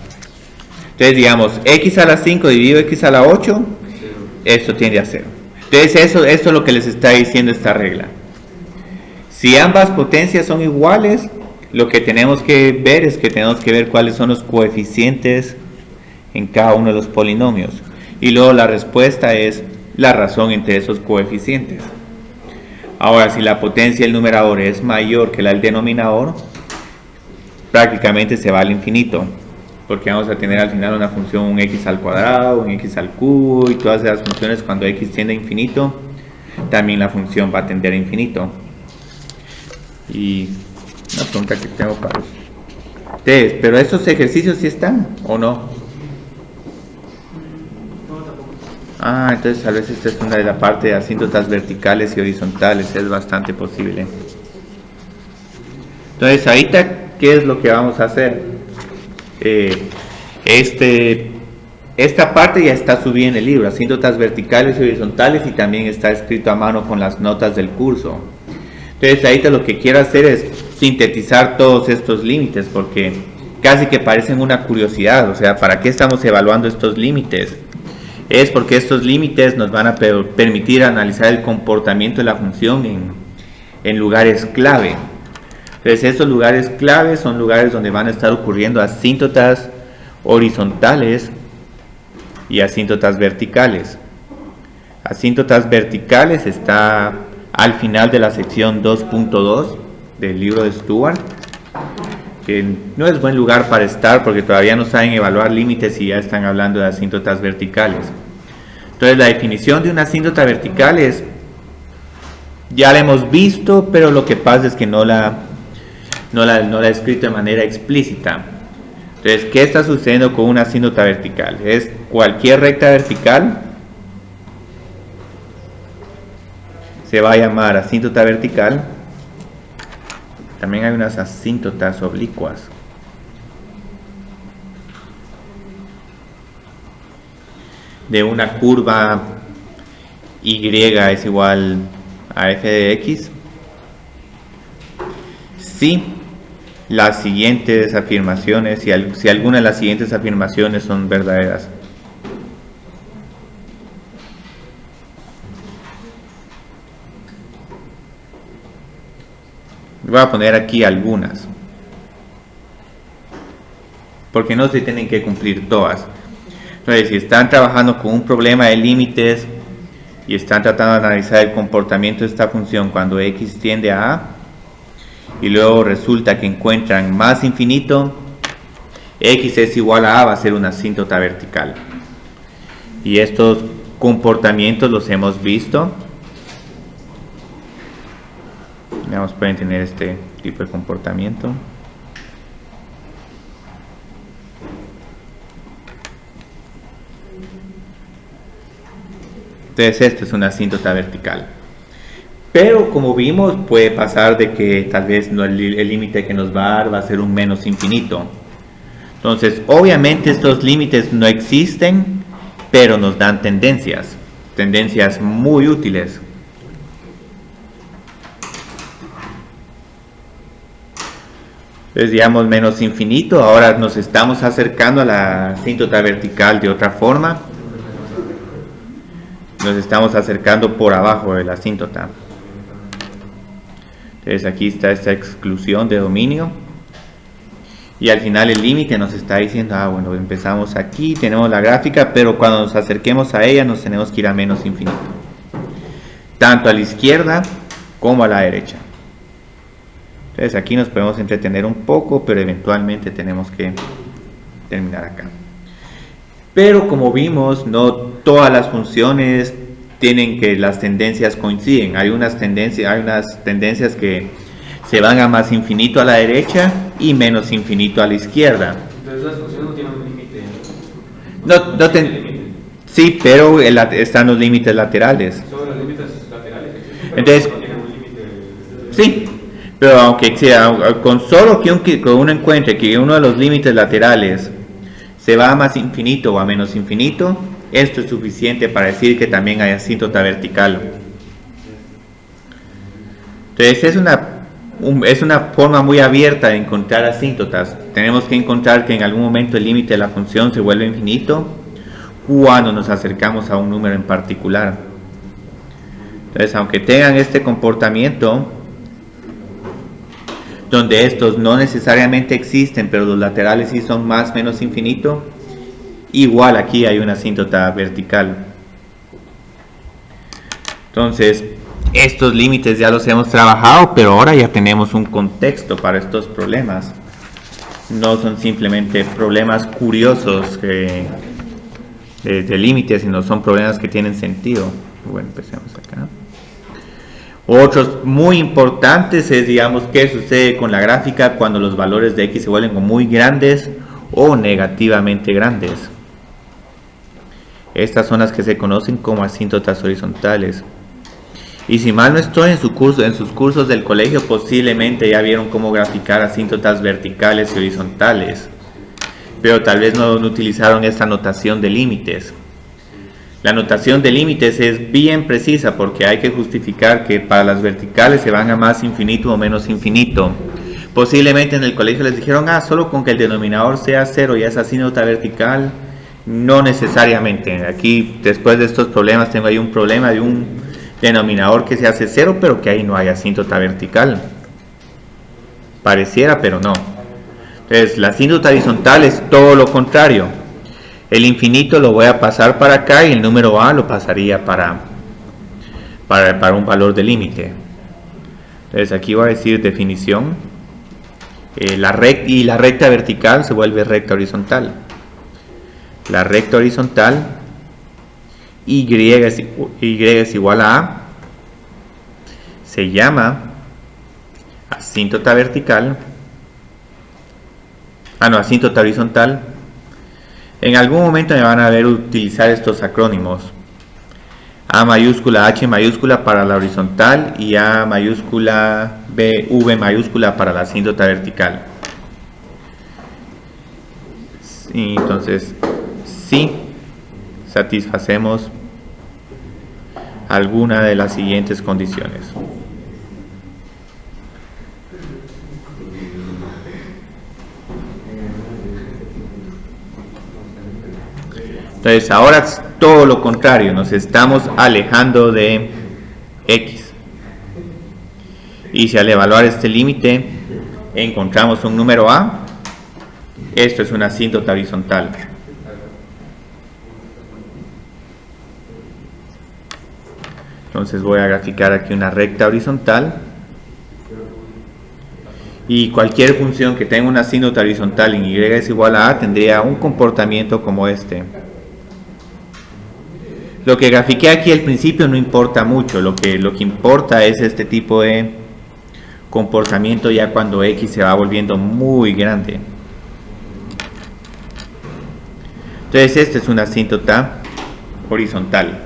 Entonces, digamos, x a la 5 dividido x a la 8, esto tiende a 0. Entonces, esto es lo que les está diciendo esta regla. Si ambas potencias son iguales, lo que tenemos que ver es que tenemos que ver cuáles son los coeficientes en cada uno de los polinomios. Y luego la respuesta es la razón entre esos coeficientes. Ahora, si la potencia del numerador es mayor que la del denominador, prácticamente se va al infinito, porque vamos a tener al final una función, un x al cuadrado, un x al cubo y todas esas funciones. Cuando x tiende a infinito, también la función va a tender a infinito. Y una pregunta que tengo para ustedes, ¿pero estos ejercicios sí están o no? Entonces tal vez esta es una de la parte de asíntotas verticales y horizontales, es bastante posible. Entonces ahorita, ¿qué es lo que vamos a hacer? Esta parte ya está subida en el libro, asíntotas verticales y horizontales, y también está escrito a mano con las notas del curso. Entonces ahorita lo que quiero hacer es sintetizar todos estos límites, porque casi que parecen una curiosidad. O sea, ¿para qué estamos evaluando estos límites? Es porque estos límites nos van a permitir analizar el comportamiento de la función en lugares clave. Entonces estos lugares clave son lugares donde van a estar ocurriendo asíntotas horizontales y asíntotas verticales. Asíntotas verticales está al final de la sección 2.2 del libro de Stewart, que no es buen lugar para estar porque todavía no saben evaluar límites y ya están hablando de asíntotas verticales. Entonces la definición de una asíntota vertical es, ya la hemos visto, pero lo que pasa es que no la he escrito de manera explícita. Entonces, ¿qué está sucediendo con una asíntota vertical? Es cualquier recta vertical se va a llamar asíntota vertical. También hay unas asíntotas oblicuas. De una curva y es igual a f de x. Si las siguientes afirmaciones, si alguna de las siguientes afirmaciones son verdaderas. Voy a poner aquí algunas, porque no se tienen que cumplir todas. Entonces, si están trabajando con un problema de límites y están tratando de analizar el comportamiento de esta función cuando x tiende a a, y luego resulta que encuentran más infinito, x es igual a va a ser una asíntota vertical. Y estos comportamientos los hemos visto. Digamos, pueden tener este tipo de comportamiento. Entonces esto es una asíntota vertical. Pero como vimos, puede pasar de que tal vez no, el límite que nos va a dar va a ser un menos infinito. Entonces, obviamente estos límites no existen, pero nos dan tendencias muy útiles. Entonces, digamos, menos infinito, ahora nos estamos acercando a la asíntota vertical de otra forma. Nos estamos acercando por abajo de la asíntota. Entonces aquí está esta exclusión de dominio. Y al final el límite nos está diciendo, bueno, empezamos aquí, tenemos la gráfica, pero cuando nos acerquemos a ella nos tenemos que ir a menos infinito. Tanto a la izquierda como a la derecha. Entonces aquí nos podemos entretener un poco, pero eventualmente tenemos que terminar acá. Pero como vimos, no todas las funciones tienen que las tendencias coinciden. Hay unas tendencias que se van a más infinito a la derecha y menos infinito a la izquierda. Entonces las funciones no tienen un límite. Sí, pero están los límites laterales. Sobre los límites laterales. Entonces, no tienen un límite. Sí, pero aunque sea con solo que uno encuentre que uno de los límites laterales se va a más infinito o a menos infinito, esto es suficiente para decir que también hay asíntota vertical. Entonces es una forma muy abierta de encontrar asíntotas. Tenemos que encontrar que en algún momento el límite de la función se vuelve infinito cuando nos acercamos a un número en particular. Entonces, aunque tengan este comportamiento donde estos no necesariamente existen, pero los laterales sí son más menos infinito, igual aquí hay una asíntota vertical. Entonces, estos límites ya los hemos trabajado, pero ahora ya tenemos un contexto para estos problemas. No son simplemente problemas curiosos de límites, sino son problemas que tienen sentido. Bueno, empecemos acá. Otros muy importantes es, digamos, qué sucede con la gráfica cuando los valores de x se vuelven muy grandes o negativamente grandes. Estas son las que se conocen como asíntotas horizontales. Y si mal no estoy, en sus cursos del colegio posiblemente ya vieron cómo graficar asíntotas verticales y horizontales, pero tal vez no utilizaron esta notación de límites. La notación de límites es bien precisa porque hay que justificar que para las verticales se van a más infinito o menos infinito. Posiblemente en el colegio les dijeron, solo con que el denominador sea 0 ya es asíntota vertical. No necesariamente. Aquí, después de estos problemas, tengo ahí un problema de un denominador que se hace 0, pero que ahí no hay asíntota vertical. Pareciera, pero no. Entonces, la asíntota horizontal es todo lo contrario. El infinito lo voy a pasar para acá y el número a lo pasaría para un valor de límite. Entonces, aquí voy a decir definición. La recta vertical se vuelve recta horizontal. La recta horizontal y es igual a se llama asíntota vertical, asíntota horizontal. En algún momento me van a ver utilizar estos acrónimos: A mayúscula, H mayúscula para la horizontal y A mayúscula, B, V mayúscula para la asíntota vertical. Y entonces, si satisfacemos alguna de las siguientes condiciones. Entonces ahora es todo lo contrario, nos estamos alejando de X. Y si al evaluar este límite encontramos un número A, esto es una asíntota horizontal. Entonces voy a graficar aquí una recta horizontal. Y cualquier función que tenga una asíntota horizontal en Y es igual a tendría un comportamiento como este. Lo que grafiqué aquí al principio no importa mucho, lo que importa es este tipo de comportamiento ya cuando X se va volviendo muy grande. Entonces esta es una asíntota horizontal.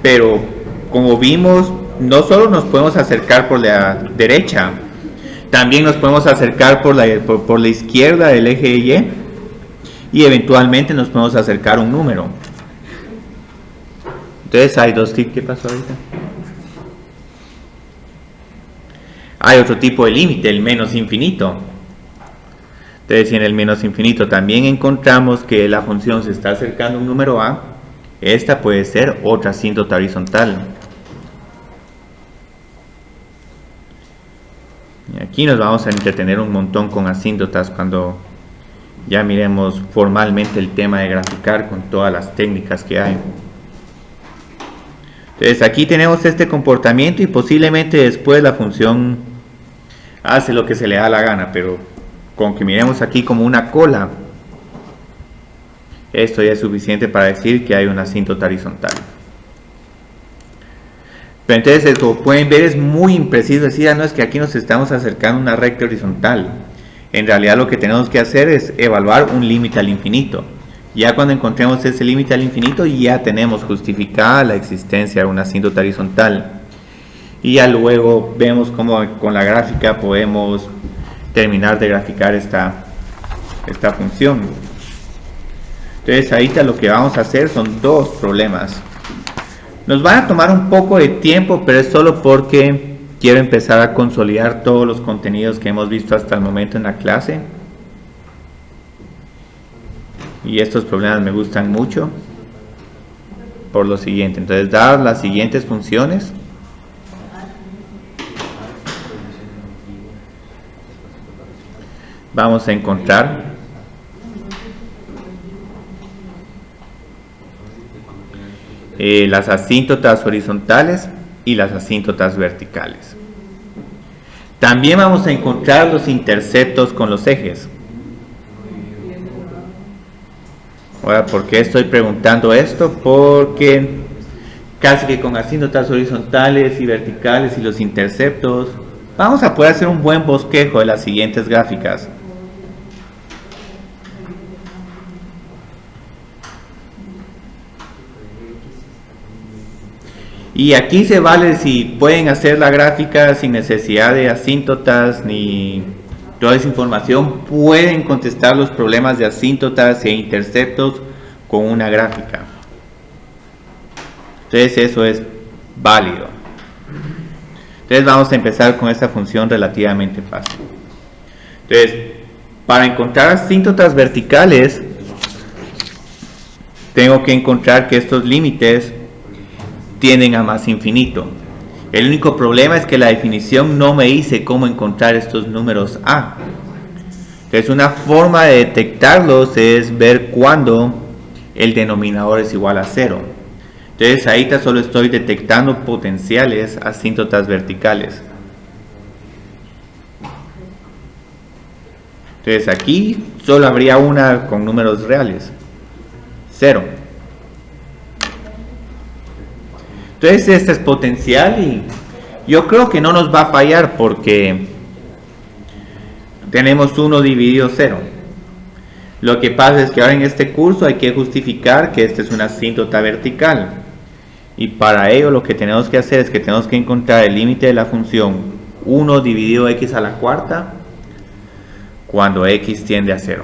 Pero como vimos, no solo nos podemos acercar por la derecha, también nos podemos acercar por la izquierda del eje Y y eventualmente nos podemos acercar a un número. Entonces hay dos tipos. ¿Qué pasó ahorita? Hay otro tipo de límite, el menos infinito. Entonces si en el menos infinito también encontramos que la función se está acercando a un número A, esta puede ser otra asíntota horizontal. Y aquí nos vamos a entretener un montón con asíntotas cuando ya miremos formalmente el tema de graficar con todas las técnicas que hay. Entonces aquí tenemos este comportamiento y posiblemente después la función hace lo que se le da la gana, pero con que miremos aquí como una cola, esto ya es suficiente para decir que hay una asíntota horizontal. Pero entonces, como pueden ver, es muy impreciso decir, no es que aquí nos estamos acercando a una recta horizontal. En realidad lo que tenemos que hacer es evaluar un límite al infinito. Ya cuando encontremos ese límite al infinito, ya tenemos justificada la existencia de una asíntota horizontal. Y ya luego vemos cómo con la gráfica podemos terminar de graficar esta función. Entonces ahorita lo que vamos a hacer son dos problemas. Nos van a tomar un poco de tiempo, pero es solo porque quiero empezar a consolidar todos los contenidos que hemos visto hasta el momento en la clase. Y estos problemas me gustan mucho por lo siguiente. Entonces, dadas las siguientes funciones, vamos a encontrar las asíntotas horizontales y las asíntotas verticales. También vamos a encontrar los interceptos con los ejes. Ahora, ¿por qué estoy preguntando esto? Porque casi que con asíntotas horizontales y verticales y los interceptos vamos a poder hacer un buen bosquejo de las siguientes gráficas. Y aquí se vale si pueden hacer la gráfica sin necesidad de asíntotas ni toda esa información. Pueden contestar los problemas de asíntotas e interceptos con una gráfica. Entonces eso es válido. Entonces vamos a empezar con esta función relativamente fácil. Entonces, para encontrar asíntotas verticales, tengo que encontrar que estos límites tienden a más infinito. El único problema es que la definición no me dice cómo encontrar estos números A. Entonces una forma de detectarlos es ver cuándo el denominador es igual a 0. Entonces ahí solo estoy detectando potenciales asíntotas verticales. Entonces aquí solo habría una con números reales, 0. Entonces este es potencial y yo creo que no nos va a fallar porque tenemos 1 dividido 0. Lo que pasa es que ahora en este curso hay que justificar que esta es una asíntota vertical. Y para ello lo que tenemos que hacer es que tenemos que encontrar el límite de la función 1 dividido x a la cuarta cuando x tiende a 0.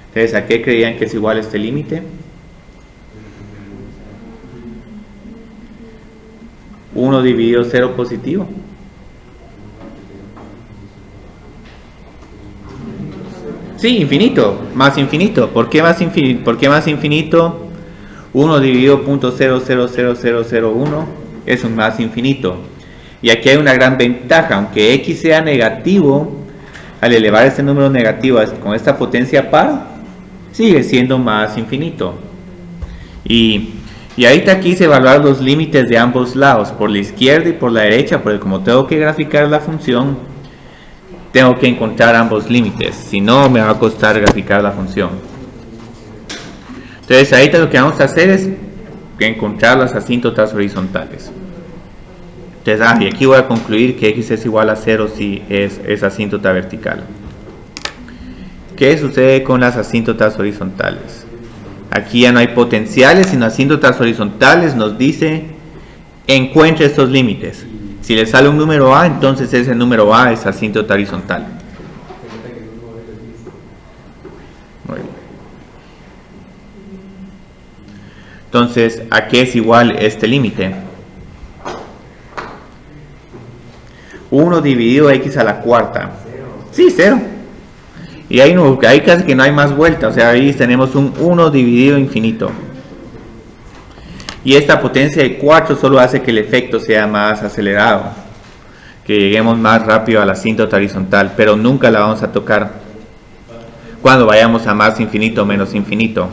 Entonces, ¿a qué creían que es igual este límite? 1 dividido 0 positivo. Sí, infinito, más infinito. ¿Por qué más infinito? ¿Por qué más infinito? 1 dividido 0.000001 es un más infinito. Y aquí hay una gran ventaja, aunque x sea negativo, al elevar este número negativo con esta potencia par, sigue siendo más infinito. Y ahorita quise evaluar los límites de ambos lados, por la izquierda y por la derecha, porque como tengo que graficar la función, tengo que encontrar ambos límites, si no me va a costar graficar la función. Entonces ahorita lo que vamos a hacer es encontrar las asíntotas horizontales. Entonces, y aquí voy a concluir que x es igual a 0 si es asíntota vertical. ¿Qué sucede con las asíntotas horizontales? Aquí ya no hay potenciales, sino asíntotas horizontales. Nos dice, encuentre estos límites. Si le sale un número A, entonces ese número A es asíntota horizontal. Muy bien. Entonces, ¿a qué es igual este límite? 1 dividido x a la cuarta. Sí, 0. Y ahí casi que no hay más vuelta. O sea, ahí tenemos un 1 dividido infinito. Y esta potencia de 4 solo hace que el efecto sea más acelerado. Que lleguemos más rápido a la asíntota horizontal. Pero nunca la vamos a tocar cuando vayamos a más infinito o menos infinito.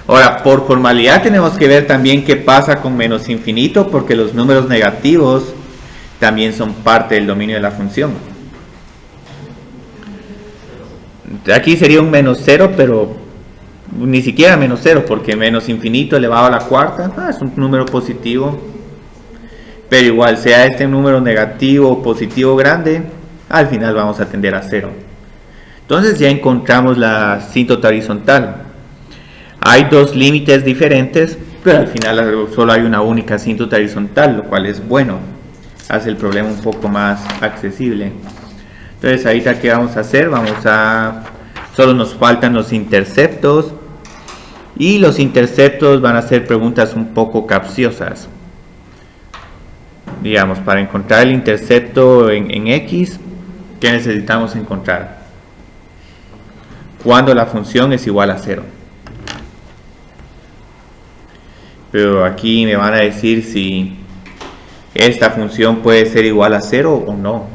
Ahora, por formalidad tenemos que ver también qué pasa con menos infinito, porque los números negativos también son parte del dominio de la función. Aquí sería un menos 0, pero ni siquiera menos 0, porque menos infinito elevado a la cuarta es un número positivo. Pero igual, sea este un número negativo o positivo grande, al final vamos a tender a 0. Entonces ya encontramos la asíntota horizontal. Hay dos límites diferentes, pero al final solo hay una única asíntota horizontal, lo cual es bueno, hace el problema un poco más accesible. Entonces ahorita ¿qué vamos a hacer? Solo nos faltan los interceptos, y los interceptos van a ser preguntas un poco capciosas. Digamos, para encontrar el intercepto en x, ¿qué necesitamos encontrar? Cuando la función es igual a 0. Pero aquí me van a decir si esta función puede ser igual a 0 o no.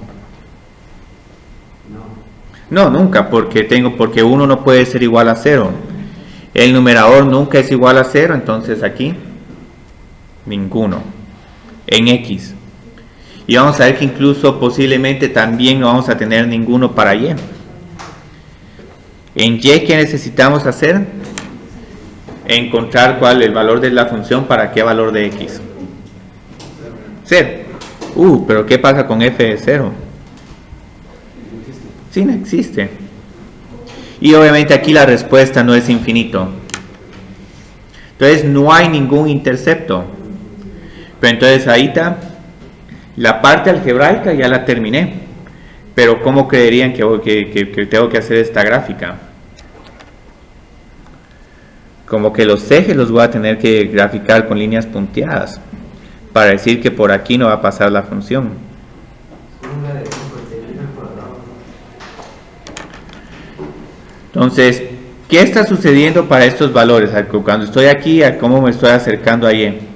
No, nunca, porque 1 no puede ser igual a 0. El numerador nunca es igual a 0, entonces aquí ninguno en x. Y vamos a ver que incluso posiblemente también no vamos a tener ninguno para y. En y, ¿qué necesitamos hacer? Encontrar cuál es el valor de la función para qué valor de x. 0. Pero ¿qué pasa con f de 0? Sí, no existe. Y obviamente aquí la respuesta no es infinito. Entonces no hay ningún intercepto. Pero entonces ahí está. La parte algebraica ya la terminé. Pero ¿cómo creerían que tengo que hacer esta gráfica? Como que los ejes los voy a tener que graficar con líneas punteadas para decir que por aquí no va a pasar la función. Entonces, ¿qué está sucediendo para estos valores? Cuando estoy aquí, ¿a cómo me estoy acercando a Y?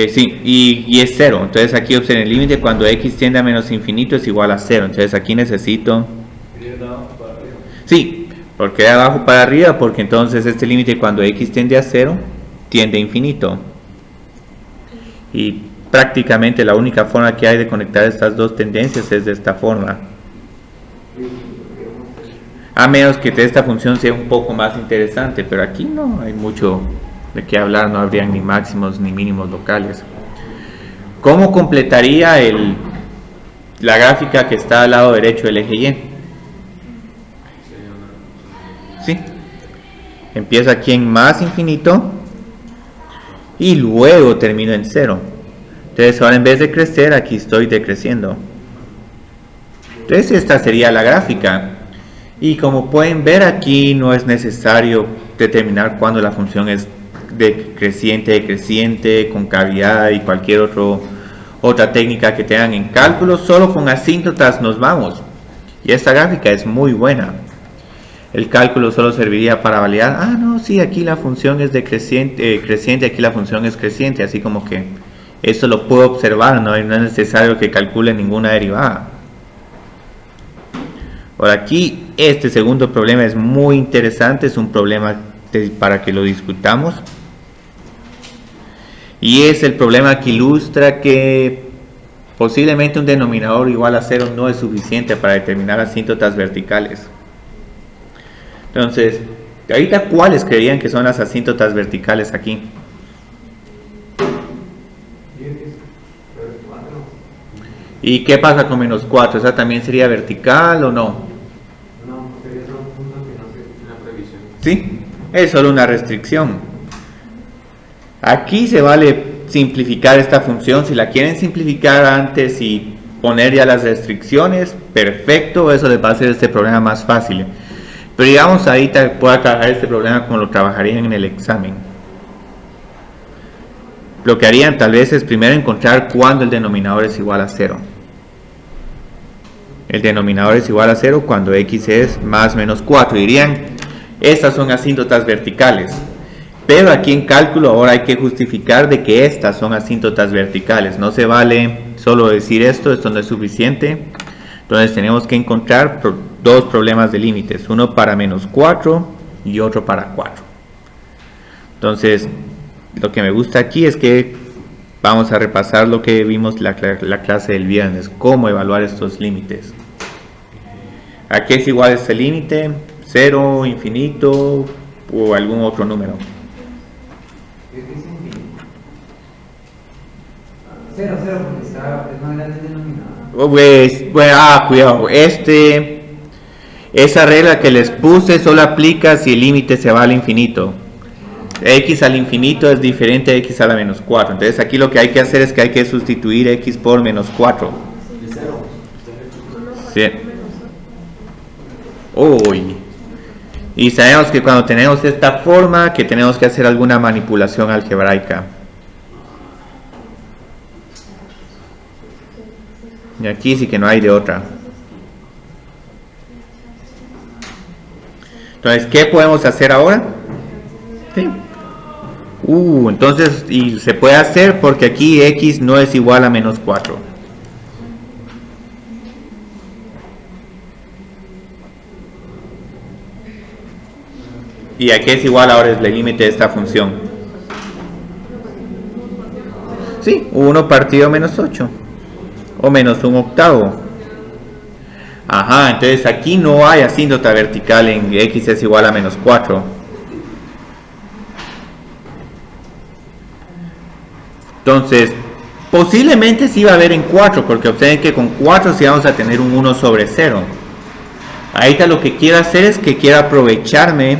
Sí, y es 0. Entonces aquí observen el límite cuando x tiende a menos infinito es igual a 0. Entonces aquí necesito... Sí, porque de abajo para arriba, porque entonces este límite cuando x tiende a 0, tiende a infinito. Y prácticamente la única forma que hay de conectar estas dos tendencias es de esta forma. A menos que esta función sea un poco más interesante, pero aquí no hay mucho de qué hablar, no habrían ni máximos ni mínimos locales. ¿Cómo completaría la gráfica que está al lado derecho del eje Y? ¿Sí? Empieza aquí en más infinito y luego termino en 0. Entonces ahora en vez de crecer, aquí estoy decreciendo. Entonces esta sería la gráfica. Y como pueden ver aquí no es necesario determinar cuándo la función es decreciente, concavidad y cualquier otra técnica que tengan en cálculo. Solo con asíntotas nos vamos. Y esta gráfica es muy buena. El cálculo solo serviría para validar, no, sí, aquí la función es decreciente, creciente, aquí la función es creciente, así como que esto lo puedo observar, no es necesario que calcule ninguna derivada. Por aquí, este segundo problema es muy interesante, es un problema para que lo discutamos. Y es el problema que ilustra que posiblemente un denominador igual a 0 no es suficiente para determinar asíntotas verticales. Entonces, ahorita, ¿cuáles creerían que son las asíntotas verticales aquí? ¿Y qué pasa con menos 4? ¿Esa también sería vertical o no? No, sería solo un punto que no sé. Una previsión. Sí, es solo una restricción. Aquí se vale simplificar esta función. Si la quieren simplificar antes y poner ya las restricciones, perfecto, eso les va a hacer este problema más fácil. Pero digamos ahorita pueda trabajar este problema como lo trabajarían en el examen. Lo que harían tal vez es primero encontrar cuándo el denominador es igual a 0. El denominador es igual a 0 cuando x es más menos 4. Dirían, estas son asíntotas verticales. Pero aquí en cálculo ahora hay que justificar de que estas son asíntotas verticales. No se vale solo decir esto no es suficiente. Entonces tenemos que encontrar dos problemas de límites, uno para menos 4 y otro para 4. Entonces, lo que me gusta aquí es que vamos a repasar lo que vimos la clase del viernes, cómo evaluar estos límites. ¿A qué es igual este límite? 0, infinito o algún otro número. ¿Qué es infinito? 0, porque es más grande el denominador. Cuidado, esa regla que les puse solo aplica si el límite se va al infinito. X al infinito es diferente a x a la menos 4. Entonces aquí lo que hay que hacer es que hay que sustituir x por menos 4. Sí. Uy. Y sabemos que cuando tenemos esta forma, que tenemos que hacer alguna manipulación algebraica. Y aquí sí que no hay de otra. Entonces, ¿qué podemos hacer ahora? ¿Sí? Entonces, y se puede hacer porque aquí x no es igual a menos 4. ¿Y a qué es igual ahora es el límite de esta función? Sí, 1 partido menos 8. O menos 1/8. Ajá, entonces aquí no hay asíntota vertical en x es igual a menos 4. Entonces, posiblemente sí va a haber en 4, porque observen que con 4 sí vamos a tener un 1 sobre 0. Ahorita lo que quiero hacer es que quiero aprovecharme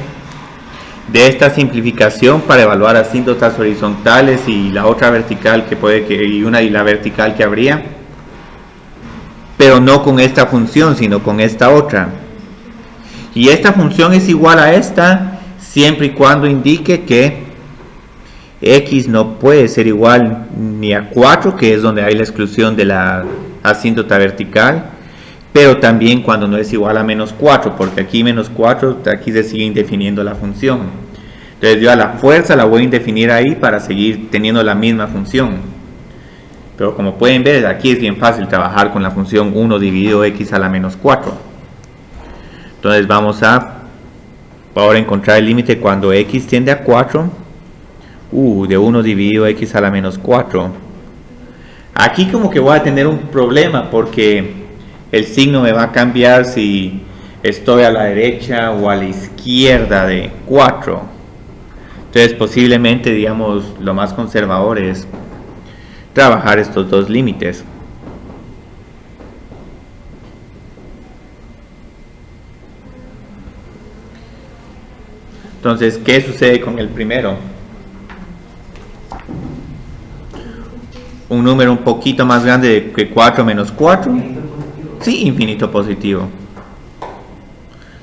de esta simplificación para evaluar asíntotas horizontales y la otra vertical que puede que y la vertical que habría, pero no con esta función sino con esta otra, y esta función es igual a esta siempre y cuando indique que x no puede ser igual ni a 4, que es donde hay la exclusión de la asíntota vertical, pero también cuando no es igual a menos 4, porque aquí menos 4, aquí se sigue indefiniendo la función. Entonces yo a la fuerza la voy a indefinir ahí para seguir teniendo la misma función. Pero como pueden ver, aquí es bien fácil trabajar con la función 1 dividido x a la menos 4. Entonces vamos a ahora encontrar el límite cuando x tiende a 4. De 1 dividido x a la menos 4. Aquí como que voy a tener un problema porque el signo me va a cambiar si estoy a la derecha o a la izquierda de 4. Entonces posiblemente, digamos, lo más conservador es trabajar estos dos límites. Entonces, ¿qué sucede con el primero? Un número un poquito más grande que 4 menos 4. Sí, infinito positivo.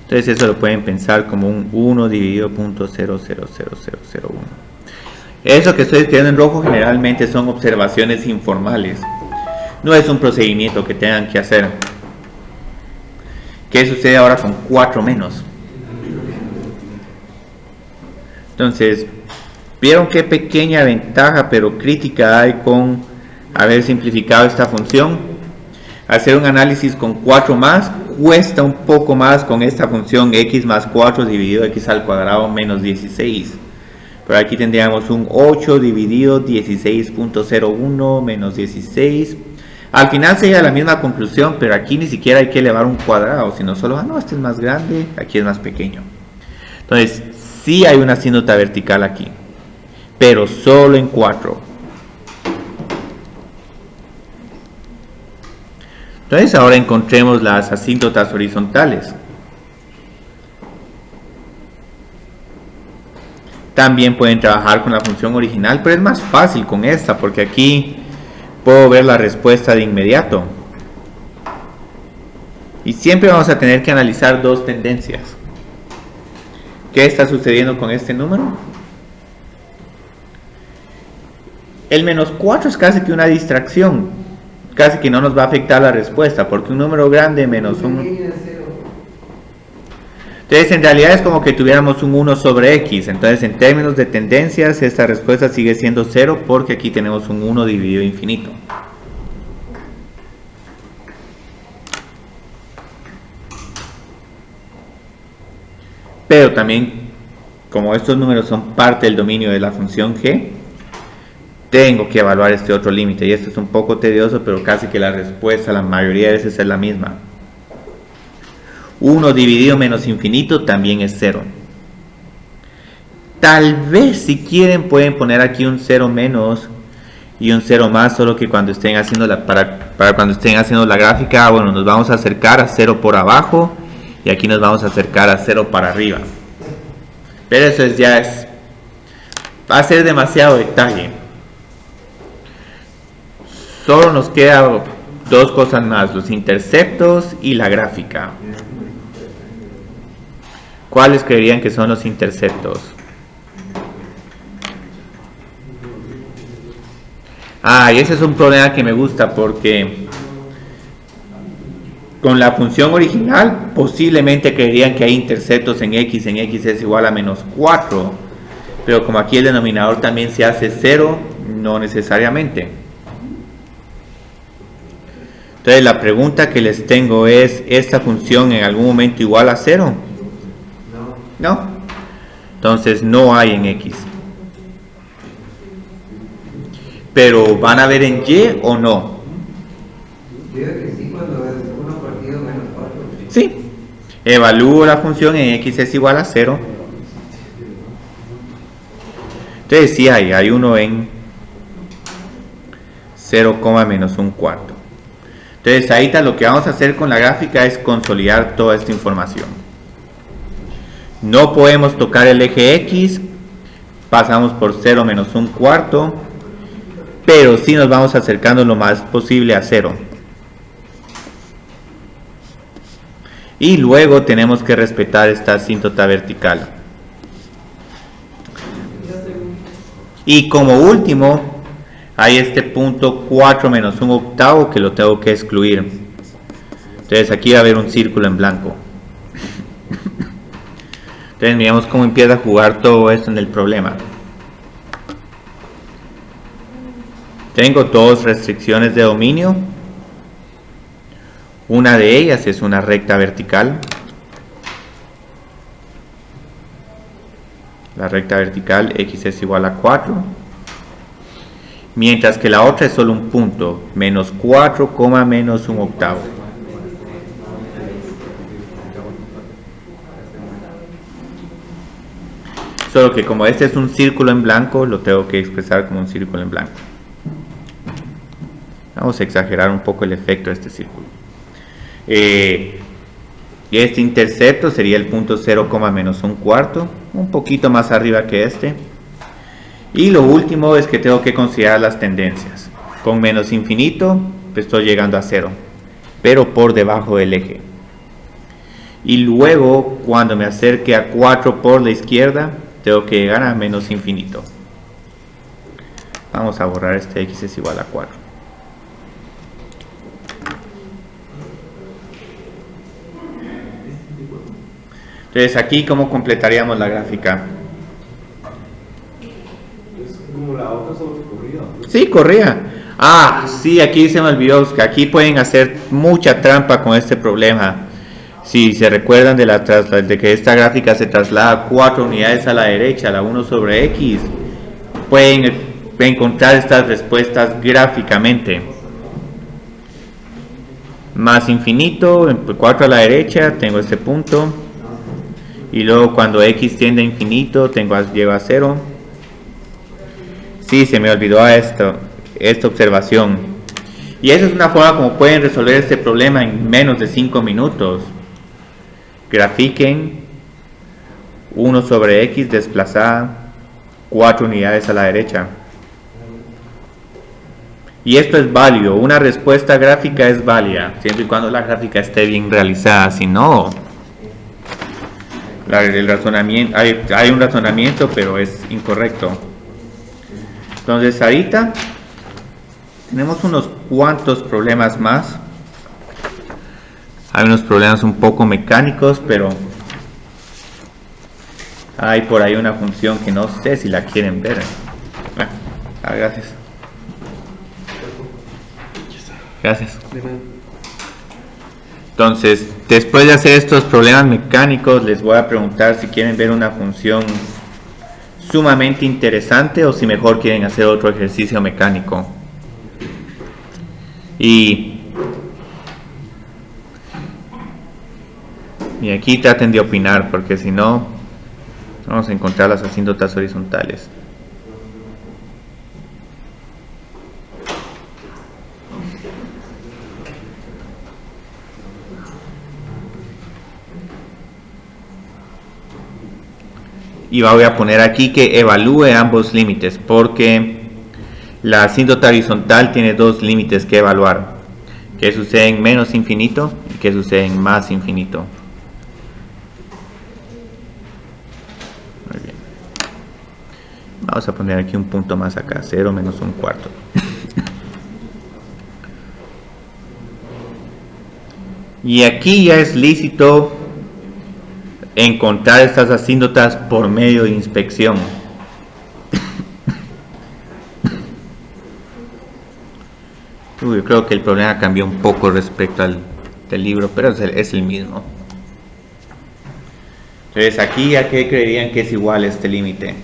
Entonces eso lo pueden pensar como un 1 dividido .000001. Eso que estoy escribiendo en rojo generalmente son observaciones informales. No es un procedimiento que tengan que hacer. ¿Qué sucede ahora con 4 menos? Entonces, ¿vieron qué pequeña ventaja pero crítica hay con haber simplificado esta función? Hacer un análisis con 4 más cuesta un poco más con esta función x más 4 dividido x al cuadrado menos 16. Pero aquí tendríamos un 8 dividido 16.01 menos 16. Al final sería la misma conclusión, pero aquí ni siquiera hay que elevar un cuadrado, sino solo, no, este es más grande, aquí es más pequeño. Entonces, sí hay una asíntota vertical aquí, pero solo en 4. Entonces ahora encontremos las asíntotas horizontales. También pueden trabajar con la función original, pero es más fácil con esta porque aquí puedo ver la respuesta de inmediato. Y siempre vamos a tener que analizar dos tendencias. ¿Qué está sucediendo con este número? El menos 4 es casi que una distracción. Casi que no nos va a afectar la respuesta, porque un número grande menos 1. Entonces en realidad es como que tuviéramos un 1 sobre x. Entonces en términos de tendencias esta respuesta sigue siendo 0 porque aquí tenemos un 1 dividido infinito. Pero también, como estos números son parte del dominio de la función g, tengo que evaluar este otro límite, y esto es un poco tedioso, pero casi que la respuesta la mayoría de veces es la misma. 1 dividido menos infinito también es 0. Tal vez si quieren pueden poner aquí un 0 menos y un 0 más, solo que cuando estén haciendo para cuando estén haciendo la gráfica, bueno, nos vamos a acercar a 0 por abajo y aquí nos vamos a acercar a 0 para arriba. Pero eso va a ser demasiado detalle. Solo nos quedan dos cosas más, los interceptos y la gráfica. ¿Cuáles creerían que son los interceptos? Y ese es un problema que me gusta porque con la función original posiblemente creerían que hay interceptos en x es igual a menos 4, pero como aquí el denominador también se hace 0, no necesariamente. Entonces la pregunta que les tengo es, ¿esta función en algún momento igual a 0? No. Entonces no hay en x. Pero ¿van a ver en y o no? Digo que sí, cuando es 1 partido menos 4. Sí. Evalúo la función en x es igual a 0. Entonces sí hay uno en 0, menos un cuarto. Entonces ahorita lo que vamos a hacer con la gráfica es consolidar toda esta información. No podemos tocar el eje X, pasamos por 0 menos 1/4, pero sí nos vamos acercando lo más posible a 0. Y luego tenemos que respetar esta asíntota vertical. Y como último, hay este punto 4 menos 1/8 que lo tengo que excluir. Entonces aquí va a haber un círculo en blanco. Entonces miramos cómo empieza a jugar todo esto en el problema. Tengo dos restricciones de dominio. Una de ellas es una recta vertical. La recta vertical x es igual a 4. Mientras que la otra es solo un punto, menos 4, menos 1/8. Solo que como este es un círculo en blanco, lo tengo que expresar como un círculo en blanco. Vamos a exagerar un poco el efecto de este círculo. Este intercepto sería el punto 0, menos 1/4, un poquito más arriba que este. Y lo último es que tengo que considerar las tendencias. Con menos infinito estoy llegando a 0, pero por debajo del eje. Y luego cuando me acerque a 4 por la izquierda, tengo que llegar a menos infinito. Vamos a borrar este x es igual a 4. Entonces aquí, ¿cómo completaríamos la gráfica? Es como la otra solo corría. Sí, corría. Ah, sí, aquí se me olvidó que aquí pueden hacer mucha trampa con este problema. Si se recuerdan de que esta gráfica se traslada 4 unidades a la derecha, la 1 sobre x, pueden encontrar estas respuestas gráficamente. Más infinito, 4 a la derecha, tengo este punto. Y luego cuando x tiende a infinito, llego a 0. Sí, se me olvidó esta observación. Y esa es una forma como pueden resolver este problema en menos de 5 minutos. Grafiquen 1 sobre x desplazada 4 unidades a la derecha. Y esto es válido. Una respuesta gráfica es válida, siempre y cuando la gráfica esté bien realizada. Si no, el razonamiento, hay un razonamiento, pero es incorrecto. Entonces ahorita tenemos unos cuantos problemas más. Hay unos problemas un poco mecánicos, pero hay por ahí una función que no sé si la quieren ver. Gracias. Gracias. Entonces, después de hacer estos problemas mecánicos, les voy a preguntar si quieren ver una función sumamente interesante o si mejor quieren hacer otro ejercicio mecánico. Y aquí traten de opinar, porque si no, vamos a encontrar las asíntotas horizontales. Y voy a poner aquí que evalúe ambos límites, porque la asíntota horizontal tiene dos límites que evaluar, que sucede en menos infinito y que sucede en más infinito. Muy bien. Vamos a poner aquí un punto más acá, 0 menos 1/4. Y aquí ya es lícito encontrar estas asíntotas por medio de inspección. Yo creo que el problema cambió un poco respecto al del libro, pero es el mismo. Entonces aquí, ¿a qué creerían que es igual este límite?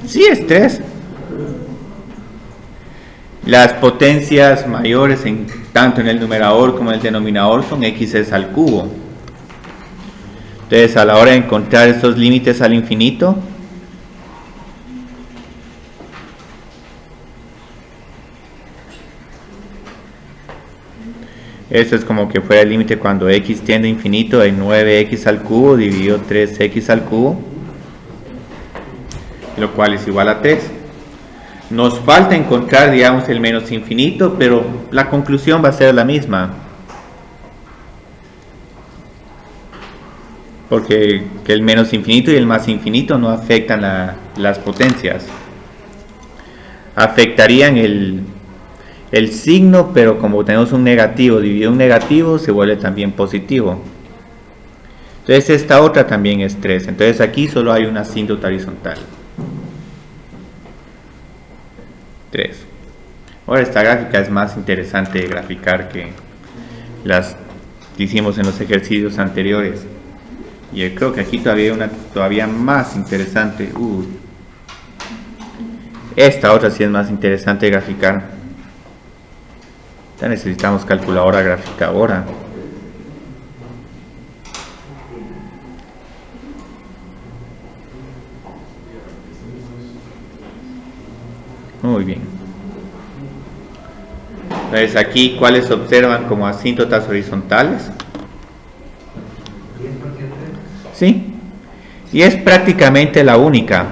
Sí, es 3. Las potencias mayores tanto en el numerador como en el denominador son x al cubo. Entonces a la hora de encontrar estos límites al infinito, Esto es como que fuera el límite cuando x tiende a infinito en 9x al cubo dividido 3x al cubo, lo cual es igual a 3. Nos falta encontrar, digamos, el menos infinito, pero la conclusión va a ser la misma. Porque el menos infinito y el más infinito no afectan las potencias. Afectarían el signo, pero como tenemos un negativo dividido un negativo, se vuelve también positivo. Entonces esta otra también es 3. Entonces aquí solo hay una asíntota horizontal. 3. Ahora esta gráfica es más interesante de graficar que las que hicimos en los ejercicios anteriores. Y yo creo que aquí todavía hay una todavía más interesante. Esta otra sí es más interesante de graficar. Ya necesitamos calculadora gráfica ahora. Muy bien. Entonces aquí, ¿cuáles se observan como asíntotas horizontales? Sí. Y es prácticamente la única.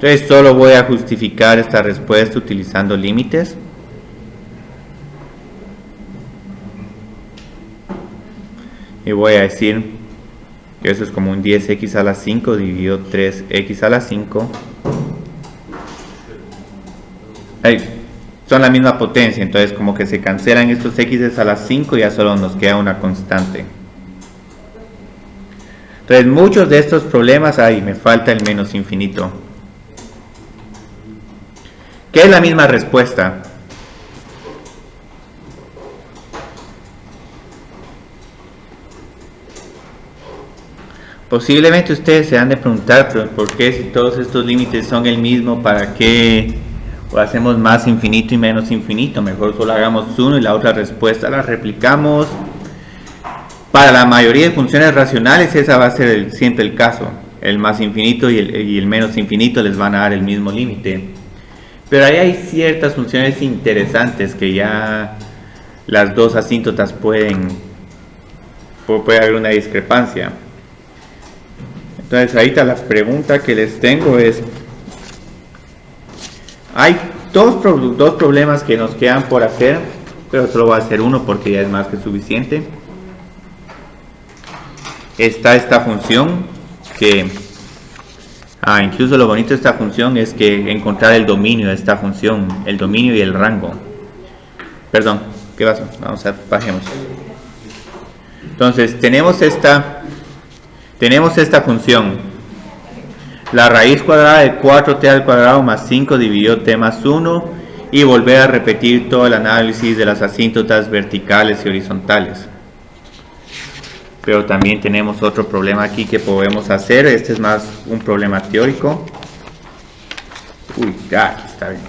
Entonces solo voy a justificar esta respuesta utilizando límites. Y voy a decir que eso es como un 10x a la 5 dividido 3x a la 5. Son la misma potencia, entonces como que se cancelan estos x a la 5 y ya solo nos queda una constante. Entonces muchos de estos problemas, me falta el menos infinito. ¿Qué es la misma respuesta? Posiblemente ustedes se han de preguntar, pero ¿por qué si todos estos límites son el mismo, para qué hacemos más infinito y menos infinito? Mejor solo hagamos uno y la otra respuesta la replicamos. Para la mayoría de funciones racionales esa va a ser siempre el caso. El más infinito y el menos infinito les van a dar el mismo límite. Pero ahí hay ciertas funciones interesantes que ya las dos asíntotas puede haber una discrepancia. Entonces ahorita la pregunta que les tengo es, hay dos problemas que nos quedan por hacer, pero solo voy a hacer uno porque ya es más que suficiente. Está esta función que, incluso lo bonito de esta función es que encontrar el dominio de esta función, el dominio y el rango. Perdón, ¿qué pasa? Vamos a bajemos. Entonces tenemos esta función, la raíz cuadrada de 4t al cuadrado más 5 dividido t más 1, y volver a repetir todo el análisis de las asíntotas verticales y horizontales. Pero también tenemos otro problema aquí que podemos hacer. Este es más un problema teórico. Está bien.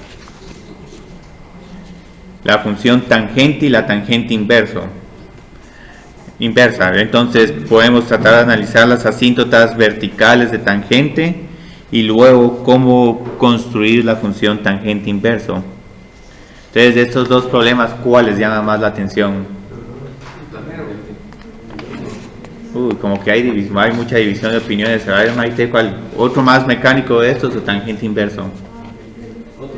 La función tangente y la tangente inversa. Entonces podemos tratar de analizar las asíntotas verticales de tangente y luego cómo construir la función tangente inverso. Entonces de estos dos problemas, ¿cuál les llama más la atención? Como que hay mucha división de opiniones. A ver, Maite, ¿cuál? ¿Otro más mecánico de estos o tangente inverso? ¿Por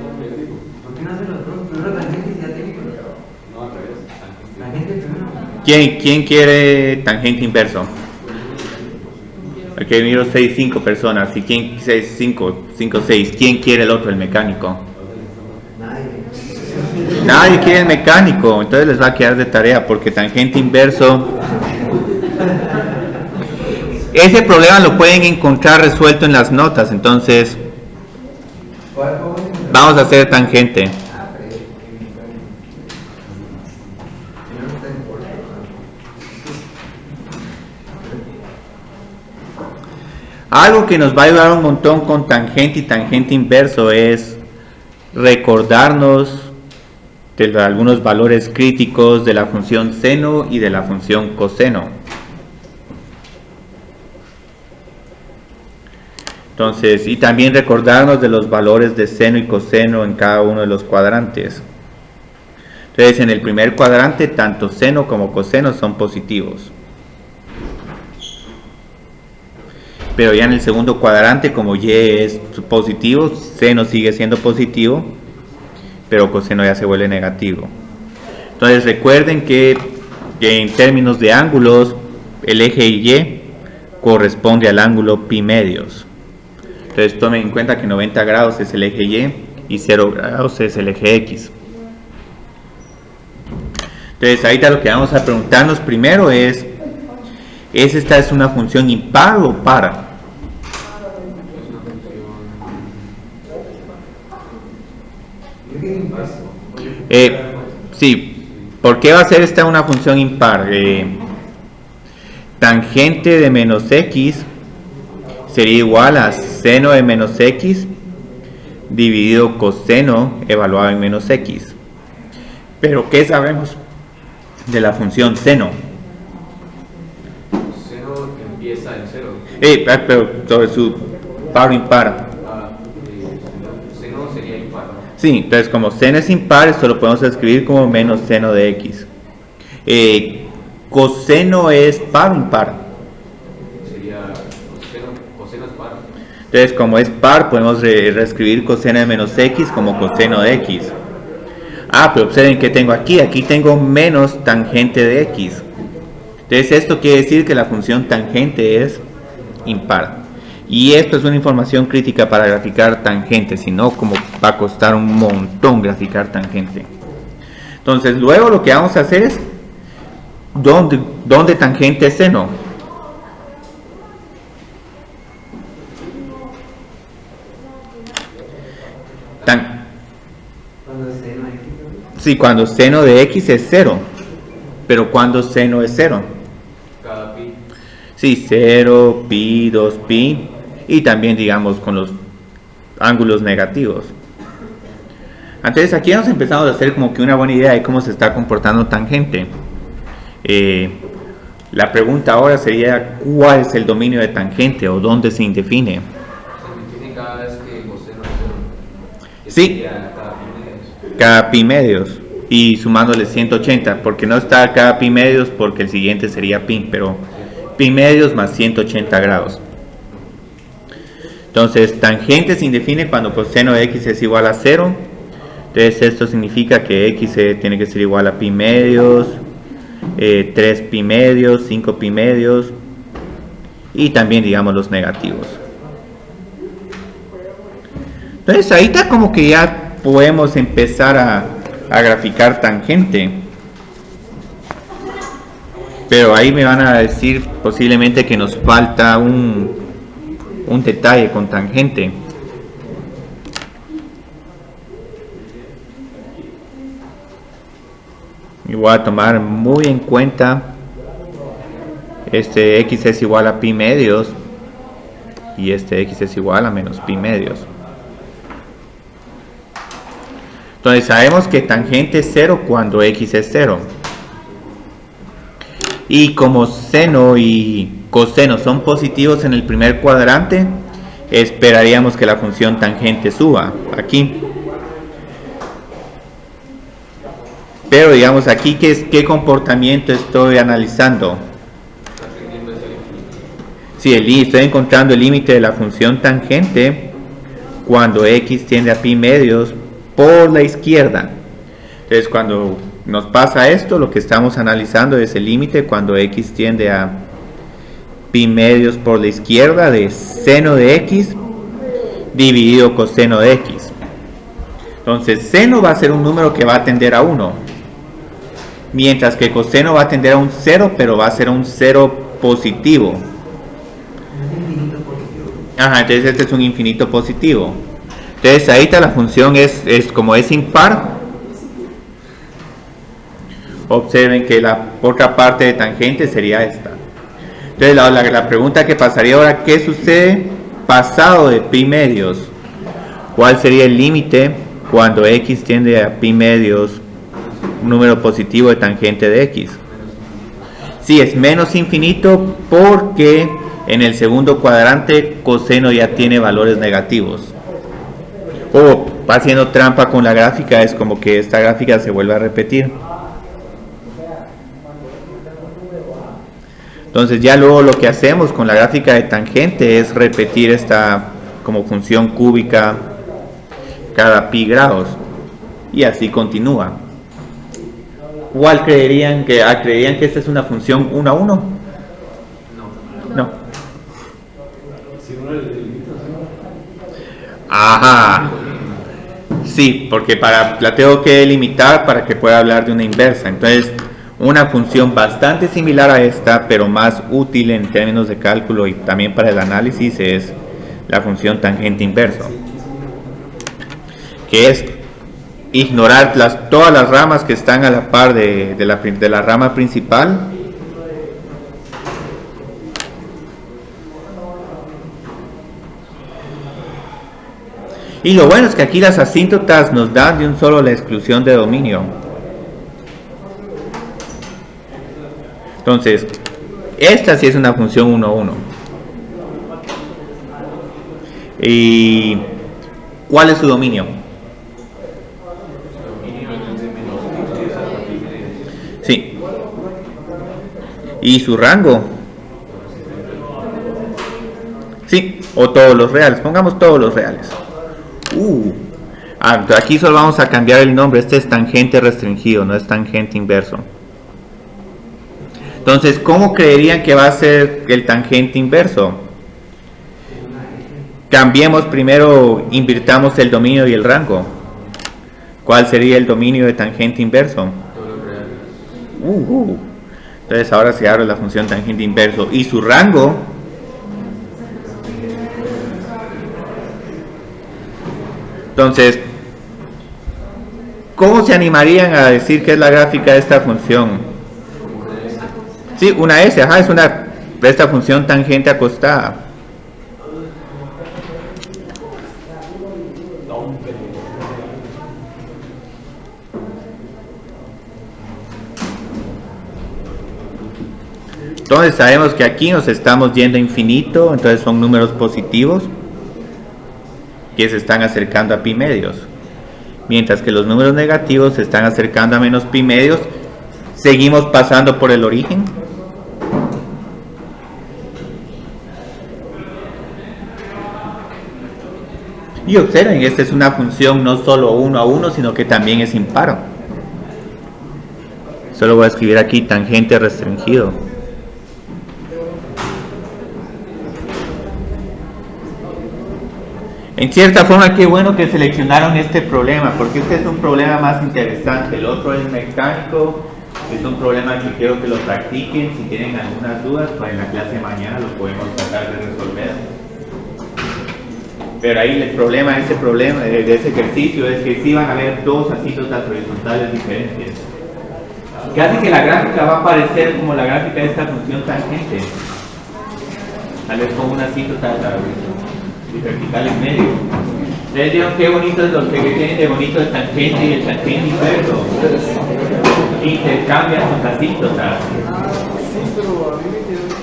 qué no hacen los dos? Primero tangente y ya técnico. No, al revés. Tangente primero. ¿Quién quiere tangente inverso? Aquí miro 5 personas. ¿Y quién? 5, 6. ¿Quién quiere el otro, el mecánico? Nadie quiere el mecánico. Entonces les va a quedar de tarea, porque tangente inverso, ese problema lo pueden encontrar resuelto en las notas. Entonces vamos a hacer tangente. Algo que nos va a ayudar un montón con tangente y tangente inverso es recordarnos de algunos valores críticos de la función seno y de la función coseno. Entonces, y también recordarnos de los valores de seno y coseno en cada uno de los cuadrantes. Entonces, en el primer cuadrante, tanto seno como coseno son positivos. Pero ya en el segundo cuadrante, como y es positivo, seno sigue siendo positivo, pero coseno ya se vuelve negativo. Entonces, recuerden que en términos de ángulos, el eje Y corresponde al ángulo pi medios. Entonces tomen en cuenta que 90 grados es el eje Y 0 grados es el eje X. Entonces ahorita lo que vamos a preguntarnos primero es ¿esta es una función impar o par? Sí, ¿por qué va a ser esta una función impar? Tangente de menos X sería igual a seno de menos X dividido coseno evaluado en menos X. Pero ¿qué sabemos de la función seno? Seno empieza en 0. Pero sobre su par o impar. Seno sería impar, ¿no? Sí, entonces como seno es impar, esto lo podemos escribir como menos seno de X. Coseno es par o impar. Sería coseno es par. Entonces como es par podemos reescribir coseno de menos X como coseno de X. Pero observen que tengo aquí tengo menos tangente de X. Entonces esto quiere decir que la función tangente es impar. Y esto es una información crítica para graficar tangente, si no como va a costar un montón graficar tangente. Entonces luego lo que vamos a hacer es ¿dónde tangente es seno? Sí, cuando seno de X es 0. Pero cuando seno es 0. Cada pi. Sí, 0, pi, 2 pi. Y también digamos con los ángulos negativos. Entonces aquí nos empezamos a hacer como que una buena idea de cómo se está comportando tangente. La pregunta ahora sería ¿cuál es el dominio de tangente o dónde se indefine? Se define cada vez que coseno es 0. Sí, cada pi medios y sumándole 180, porque no está cada pi medios porque el siguiente sería pi, pero pi medios más 180 grados. Entonces tangente se define cuando coseno de X es igual a 0. Entonces esto significa que X tiene que ser igual a pi medios, 3 pi medios, 5 pi medios y también digamos los negativos. Entonces ahí está como que ya podemos empezar a graficar tangente. Pero ahí me van a decir posiblemente que nos falta un detalle con tangente. Y voy a tomar muy en cuenta este X es igual a pi medios y este X es igual a menos pi medios. Entonces sabemos que tangente es 0 cuando X es 0. Y como seno y coseno son positivos en el primer cuadrante, esperaríamos que la función tangente suba aquí. Pero digamos aquí, ¿qué comportamiento estoy analizando? Sí, estoy encontrando el límite de la función tangente cuando X tiende a pi medios por la izquierda. Entonces cuando nos pasa esto, lo que estamos analizando es el límite cuando X tiende a pi medios por la izquierda de seno de X dividido coseno de X. Entonces seno va a ser un número que va a tender a 1, mientras que coseno va a tender a un 0, pero va a ser un 0 positivo. Entonces este es un infinito positivo. Entonces ahí está la función es como es impar. Observen que la otra parte de tangente sería esta. Entonces la pregunta que pasaría ahora, ¿qué sucede pasado de pi medios? ¿Cuál sería el límite cuando X tiende a pi medios, un número positivo de tangente de X? Sí, es menos infinito porque en el segundo cuadrante coseno ya tiene valores negativos. O va haciendo trampa con la gráfica, es como que esta gráfica se vuelve a repetir. Entonces ya luego lo que hacemos con la gráfica de tangente es repetir esta como función cúbica cada pi grados y así continúa. ¿Cuál creerían que esta es una función 1 a 1? No. Si uno le limita, Ajá. Sí, porque la tengo que delimitar para que pueda hablar de una inversa. Entonces, una función bastante similar a esta, pero más útil en términos de cálculo y también para el análisis, es la función tangente inverso, que es ignorar todas las ramas que están a la par de la rama principal y lo bueno es que aquí las asíntotas nos dan de un solo la exclusión de dominio. Entonces esta sí es una función 1 a 1. ¿Y cuál es su dominio? Sí. ¿Y su rango? Sí, o todos los reales. Pongamos todos los reales. Aquí solo vamos a cambiar el nombre. Este es tangente restringido, no es tangente inverso. Entonces, ¿cómo creerían que va a ser el tangente inverso? Cambiemos primero, invirtamos el dominio y el rango. ¿Cuál sería el dominio de tangente inverso? Entonces ahora se abre la función tangente inverso y su rango entonces ¿cómo se animarían a decir que es la gráfica de esta función? Sí, una S, es esta función tangente acostada. Entonces sabemos que aquí nos estamos yendo a infinito, entonces son números positivos que se están acercando a pi medios, mientras que los números negativos se están acercando a menos pi medios. Seguimos pasando por el origen. Y observen, esta es una función no solo 1 a 1, sino que también es impar. Solo voy a escribir aquí tangente restringido. En cierta forma, qué bueno que seleccionaron este problema, porque este es un problema más interesante. El otro es mecánico, es un problema que quiero que lo practiquen. Si tienen algunas dudas, pues en la clase de mañana lo podemos tratar de resolver. Pero ahí el problema de ese ejercicio es que sí van a haber dos asíntotas horizontales diferentes. Casi que la gráfica va a aparecer como la gráfica de esta función tangente. Tal vez con una asíntota vertical en medio. ¿Les vieron qué bonito es lo que tienen de bonito el tangente y el tangente inverso? Intercambian sus asíntotas. Sí, pero a mí me quedó que...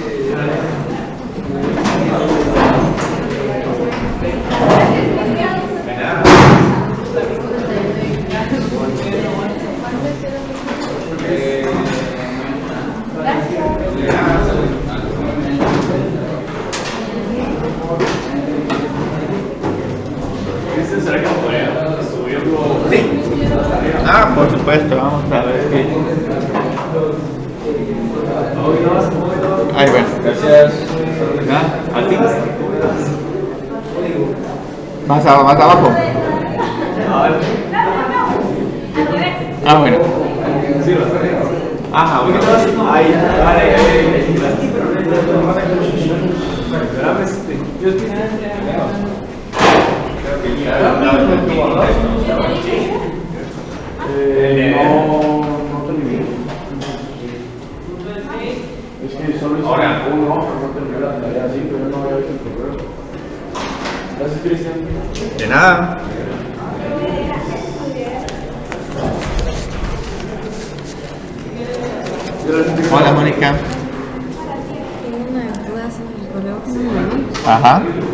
¿Será que podría subirlo? Sí. Por supuesto, vamos a ver qué. Bueno. Gracias. ¿Así? Más abajo. Bueno. Sí, Ahí. No terminé. Es que solo hice uno, no terminé la tarea así, pero no había hecho el correo. Gracias, Cristian. De nada. Hola, Mónica. Tengo una duda sobre el correo Ajá.